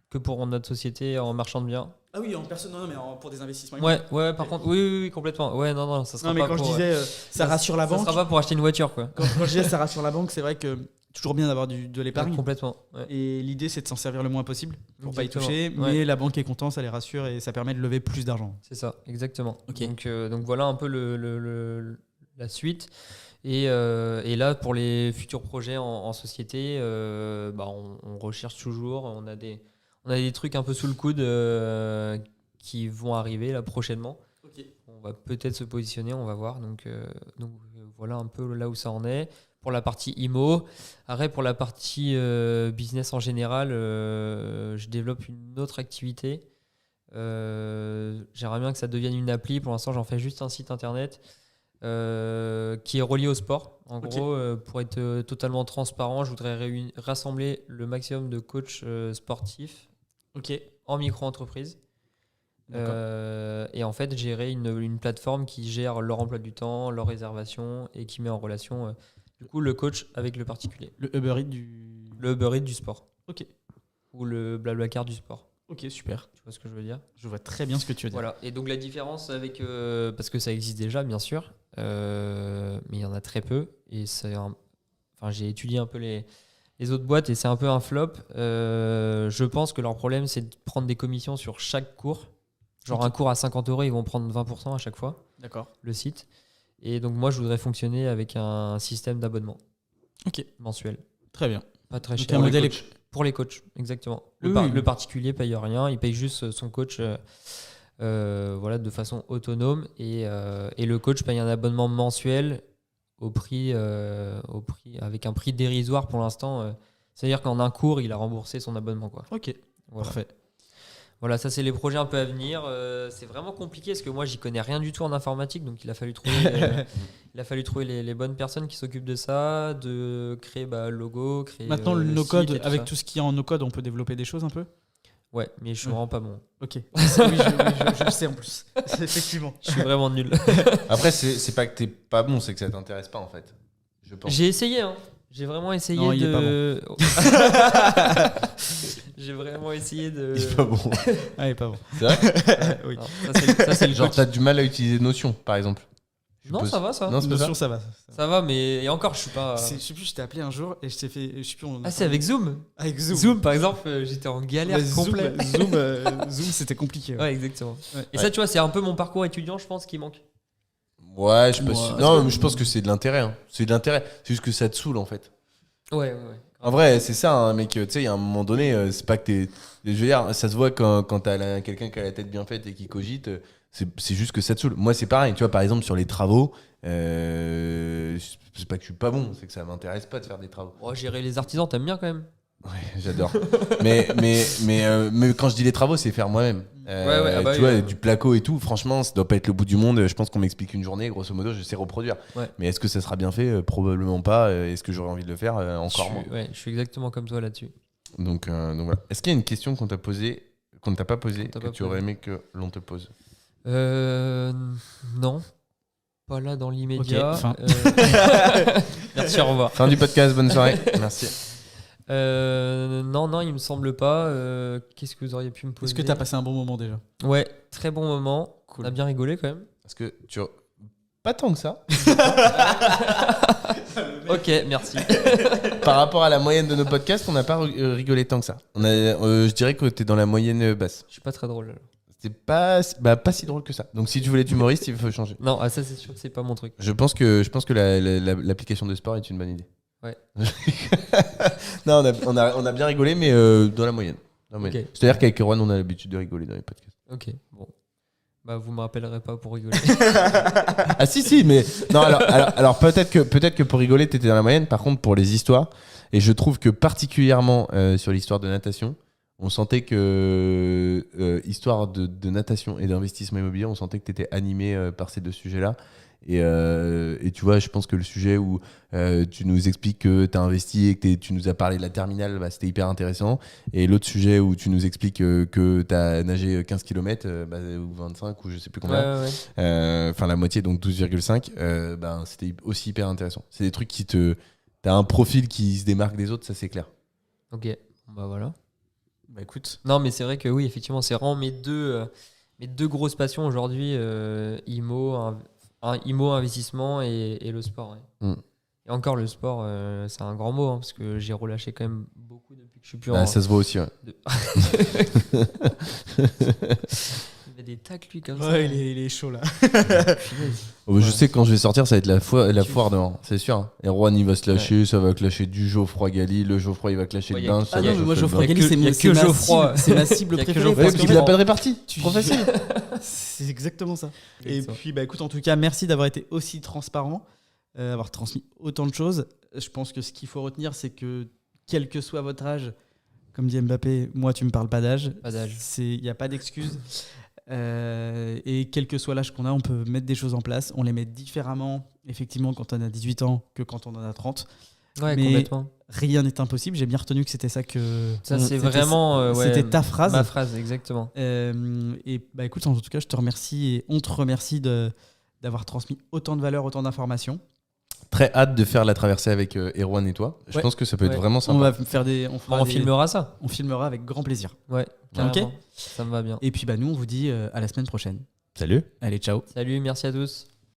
S3: que pour notre société en marchand de biens.
S1: Ah oui, en personne, non, mais pour des investissements.
S3: Ouais, par contre, oui, complètement. Ouais, non, ça sera
S1: Non, mais
S3: pas
S1: quand je
S3: pour,
S1: disais ça rassure la
S3: ça
S1: banque,
S3: sera pas pour acheter une voiture, quoi.
S1: quand je disais ça rassure la banque, c'est vrai que toujours bien d'avoir de l'épargne.
S3: Complètement. Ouais.
S1: Et l'idée, c'est de s'en servir le moins possible pour pas y
S3: Exactement.
S1: toucher.
S3: Ouais.
S1: Mais la banque est contente, ça les rassure et ça permet de lever plus d'argent.
S3: C'est ça, exactement.
S1: Ok.
S3: Donc voilà un peu la suite. Et là, pour les futurs projets en société, on recherche toujours. On a des trucs un peu sous le coude qui vont arriver là prochainement. On va peut-être se positionner, on va voir. Donc voilà un peu là où ça en est. Pour la partie IMO. Après, pour la partie business en général, je développe une autre activité. J'aimerais bien que ça devienne une appli. Pour l'instant, j'en fais juste un site internet qui est relié au sport. En gros, pour être totalement transparent, je voudrais rassembler le maximum de coachs sportifs en micro-entreprise. Et en fait, gérer une plateforme qui gère leur emploi du temps, leur réservation et qui met en relation du coup le coach avec le particulier.
S1: Le Uber Eats
S3: du sport.
S1: Ok.
S3: Ou le Blablacar du sport.
S1: Ok, super.
S3: Tu vois ce que je veux dire?
S1: Je vois très bien ce que tu veux dire.
S3: Voilà. Et donc la différence avec... parce que ça existe déjà, bien sûr, mais il y en a très peu. Et j'ai étudié un peu les autres boîtes et c'est un peu un flop. Je pense que leur problème, c'est de prendre des commissions sur chaque cours. Genre un cours à 50 €, ils vont prendre 20% à chaque fois.
S1: D'accord.
S3: Le site. Et donc moi, je voudrais fonctionner avec un système d'abonnement.
S1: Ok.
S3: Mensuel.
S1: Très bien.
S3: Pas très
S1: Donc
S3: cher.
S1: un modèle
S3: Pour les coachs, exactement.
S1: Oui.
S3: Le particulier paye rien, il paye juste son coach de façon autonome et le coach paye un abonnement mensuel au prix avec un prix dérisoire pour l'instant. C'est-à-dire qu'en un cours, il a remboursé son abonnement, quoi.
S1: Ok.
S3: Voilà.
S1: Parfait.
S3: Voilà, ça c'est les projets un peu à venir. C'est vraiment compliqué parce que moi j'y connais rien du tout en informatique, donc il a fallu trouver les bonnes personnes qui s'occupent de ça, de créer le logo, créer
S1: Maintenant, le
S3: site
S1: no-code,
S3: et tout
S1: avec
S3: ça.
S1: tout ce qui est en no-code, on peut développer des choses un peu?
S3: Ouais, mais je suis vraiment pas bon.
S1: Ok. Oui, je le sais en plus. Effectivement.
S3: Je suis vraiment nul.
S2: Après, c'est pas que t'es pas bon, c'est que ça t'intéresse pas en fait. Je pense.
S3: J'ai essayé, hein. J'ai vraiment essayé
S1: Non, il est
S3: J'ai vraiment essayé de.
S2: Il est pas bon.
S1: Ah, il est pas bon.
S2: C'est vrai?
S1: Oui.
S3: Non, ça, c'est le
S2: Genre,
S3: coach.
S2: t'as du mal à utiliser Notion, par exemple.
S3: Non, ça va, ça.
S2: Non, c'est pas
S1: Notion,
S2: ça.
S1: ça va.
S3: Ça va, mais et encore, je suis pas.
S1: Je sais plus, je t'ai appelé un jour et je t'ai fait. Je sais plus,
S3: Ah, c'est avec Zoom.
S1: Avec Zoom.
S3: Zoom, par exemple, j'étais en galère complète.
S1: Zoom, c'était compliqué.
S3: Ouais, exactement.
S1: Ouais.
S3: Et ça, tu vois, c'est un peu mon parcours étudiant, je pense, qui manque.
S2: Ouais, je sais pas
S1: Ouais.
S2: si- Non, mais je pense que c'est de l'intérêt. Hein. C'est de l'intérêt. C'est juste que ça te saoule en fait.
S3: Ouais.
S2: En vrai, c'est ça, hein, mec. Tu sais, il y a un moment donné, c'est pas que t'es. Je veux dire, ça se voit quand t'as quelqu'un qui a la tête bien faite et qui cogite. C'est juste que ça te saoule. Moi, c'est pareil. Tu vois, par exemple, sur les travaux, c'est pas que je suis pas bon, c'est que ça m'intéresse pas de faire des travaux.
S3: Oh, gérer les artisans, t'aimes bien quand même.
S2: Ouais, j'adore. mais quand je dis les travaux, c'est faire moi-même. Tu vois, du placo et tout, franchement, ça doit pas être le bout du monde. Je pense qu'on m'explique une journée, grosso modo, je sais reproduire.
S3: Ouais.
S2: Mais est-ce que ça sera bien fait? Probablement pas. Est-ce que j'aurais envie de le faire? Encore moins.
S3: Je suis exactement comme toi là-dessus.
S2: Donc voilà. Est-ce qu'il y a une question qu'on t'a posée, qu'on ne t'a pas posée,
S3: Qu'on t'a
S2: que
S3: pas
S2: tu aurais
S3: posée.
S2: aimé que l'on te pose?
S3: Non. Pas là dans l'immédiat.
S1: Ok, fin.
S3: Merci, au revoir.
S2: Fin du podcast, bonne soirée. Merci.
S3: Non, il me semble pas. Qu'est-ce que vous auriez pu me poser?
S1: Est-ce que t'as passé un bon moment déjà?
S3: Ouais, très bon moment.
S1: Cool.
S3: On a bien rigolé quand même.
S2: Parce que pas tant que ça.
S3: Ok, merci.
S2: Par rapport à la moyenne de nos podcasts, on n'a pas rigolé tant que ça. Je dirais que t'es dans la moyenne basse.
S3: Je suis pas très drôle. Alors.
S2: C'est pas si drôle que ça. Donc si tu voulais être humoriste, il faut changer.
S3: Non, ça c'est sûr que c'est pas mon truc.
S2: Je pense que l'application de sport est une bonne idée.
S3: Ouais.
S2: Non, on a bien rigolé, mais dans la moyenne.
S3: Ok.
S2: C'est-à-dire qu'avec Erwan, on a l'habitude de rigoler dans les podcasts.
S3: Ok, bon. Bah vous me rappellerez pas pour rigoler.
S2: Ah si, mais non. Alors peut-être que pour rigoler, t'étais dans la moyenne. Par contre, pour les histoires, et je trouve que particulièrement sur l'histoire de natation, on sentait que histoire de natation et d'investissement immobilier, on sentait que t'étais animé par ces deux sujets-là. Et tu vois, je pense que le sujet où tu nous expliques que tu as investi et que tu nous as parlé de la terminale, c'était hyper intéressant. Et l'autre sujet où tu nous expliques que tu as nagé 15 km ou 25 ou je sais plus combien,
S3: ouais.
S2: enfin la moitié, donc 12,5, c'était aussi hyper intéressant. C'est des trucs qui t'as un profil qui se démarque des autres, ça c'est clair.
S3: Ok, bah voilà.
S1: Bah écoute.
S3: Non, mais c'est vrai que oui, effectivement, c'est vraiment mes deux grosses passions aujourd'hui, IMO, investissement et le sport. Ouais.
S2: Mm.
S3: Et encore, le sport, c'est un grand mot, hein, parce que j'ai relâché quand même beaucoup depuis que je suis plus
S2: Ça se voit aussi, ouais.
S3: Il y avait des tacles, lui, comme ça.
S1: Ouais, il est chaud là.
S2: Oh, je sais que quand je vais sortir, ça va être la foire dehors, c'est sûr. Erwan, il va se lâcher, ça va clasher du Geoffroy Gali. Le Geoffroy, il va clasher le Binge.
S1: Ah non, mais moi, Geoffroy
S3: Il y a
S1: Gali,
S3: que- il y a
S1: c'est
S3: que
S1: ma
S3: Geoffroy.
S1: cible, c'est ma cible
S3: Il y a que
S1: préférée.
S3: Geoffroy.
S2: Ouais, parce qu'il a pas de répartie.
S1: Tu-
S2: Trop facile.
S1: C'est exactement ça. Et
S3: Exactement.
S1: puis, bah, écoute, en tout cas, merci d'avoir été aussi transparent, avoir transmis autant de choses. Je pense que ce qu'il faut retenir, c'est que quel que soit votre âge, comme dit Mbappé, moi, tu me parles pas d'âge.
S3: Pas d'âge.
S1: Il n'y a pas d'excuse. Et quel que soit l'âge qu'on a, on peut mettre des choses en place. On les met différemment, effectivement, quand on a 18 ans que quand on en a 30.
S3: Ouais,
S1: Mais
S3: complètement.
S1: Rien n'est impossible. J'ai bien retenu que c'était ça que.
S3: Ça, c'est
S1: c'était
S3: vraiment. ouais,
S1: c'était ta phrase.
S3: Ma phrase, exactement.
S1: Et bah écoute, en tout cas, je te remercie et on te remercie d'avoir transmis autant de valeur, autant d'informations.
S2: Très hâte de faire la traversée avec Erwan et toi. Je
S1: Ouais.
S2: pense que ça peut être
S3: Ouais.
S2: vraiment
S1: On
S2: sympa.
S1: va faire
S3: On filmera ça.
S1: on filmera avec grand plaisir.
S3: Ouais.
S1: Ok.
S3: Carrément. Ça me va bien.
S1: Et puis bah nous, on vous dit à la semaine prochaine.
S2: Salut.
S1: Allez, ciao.
S3: Salut, merci à tous.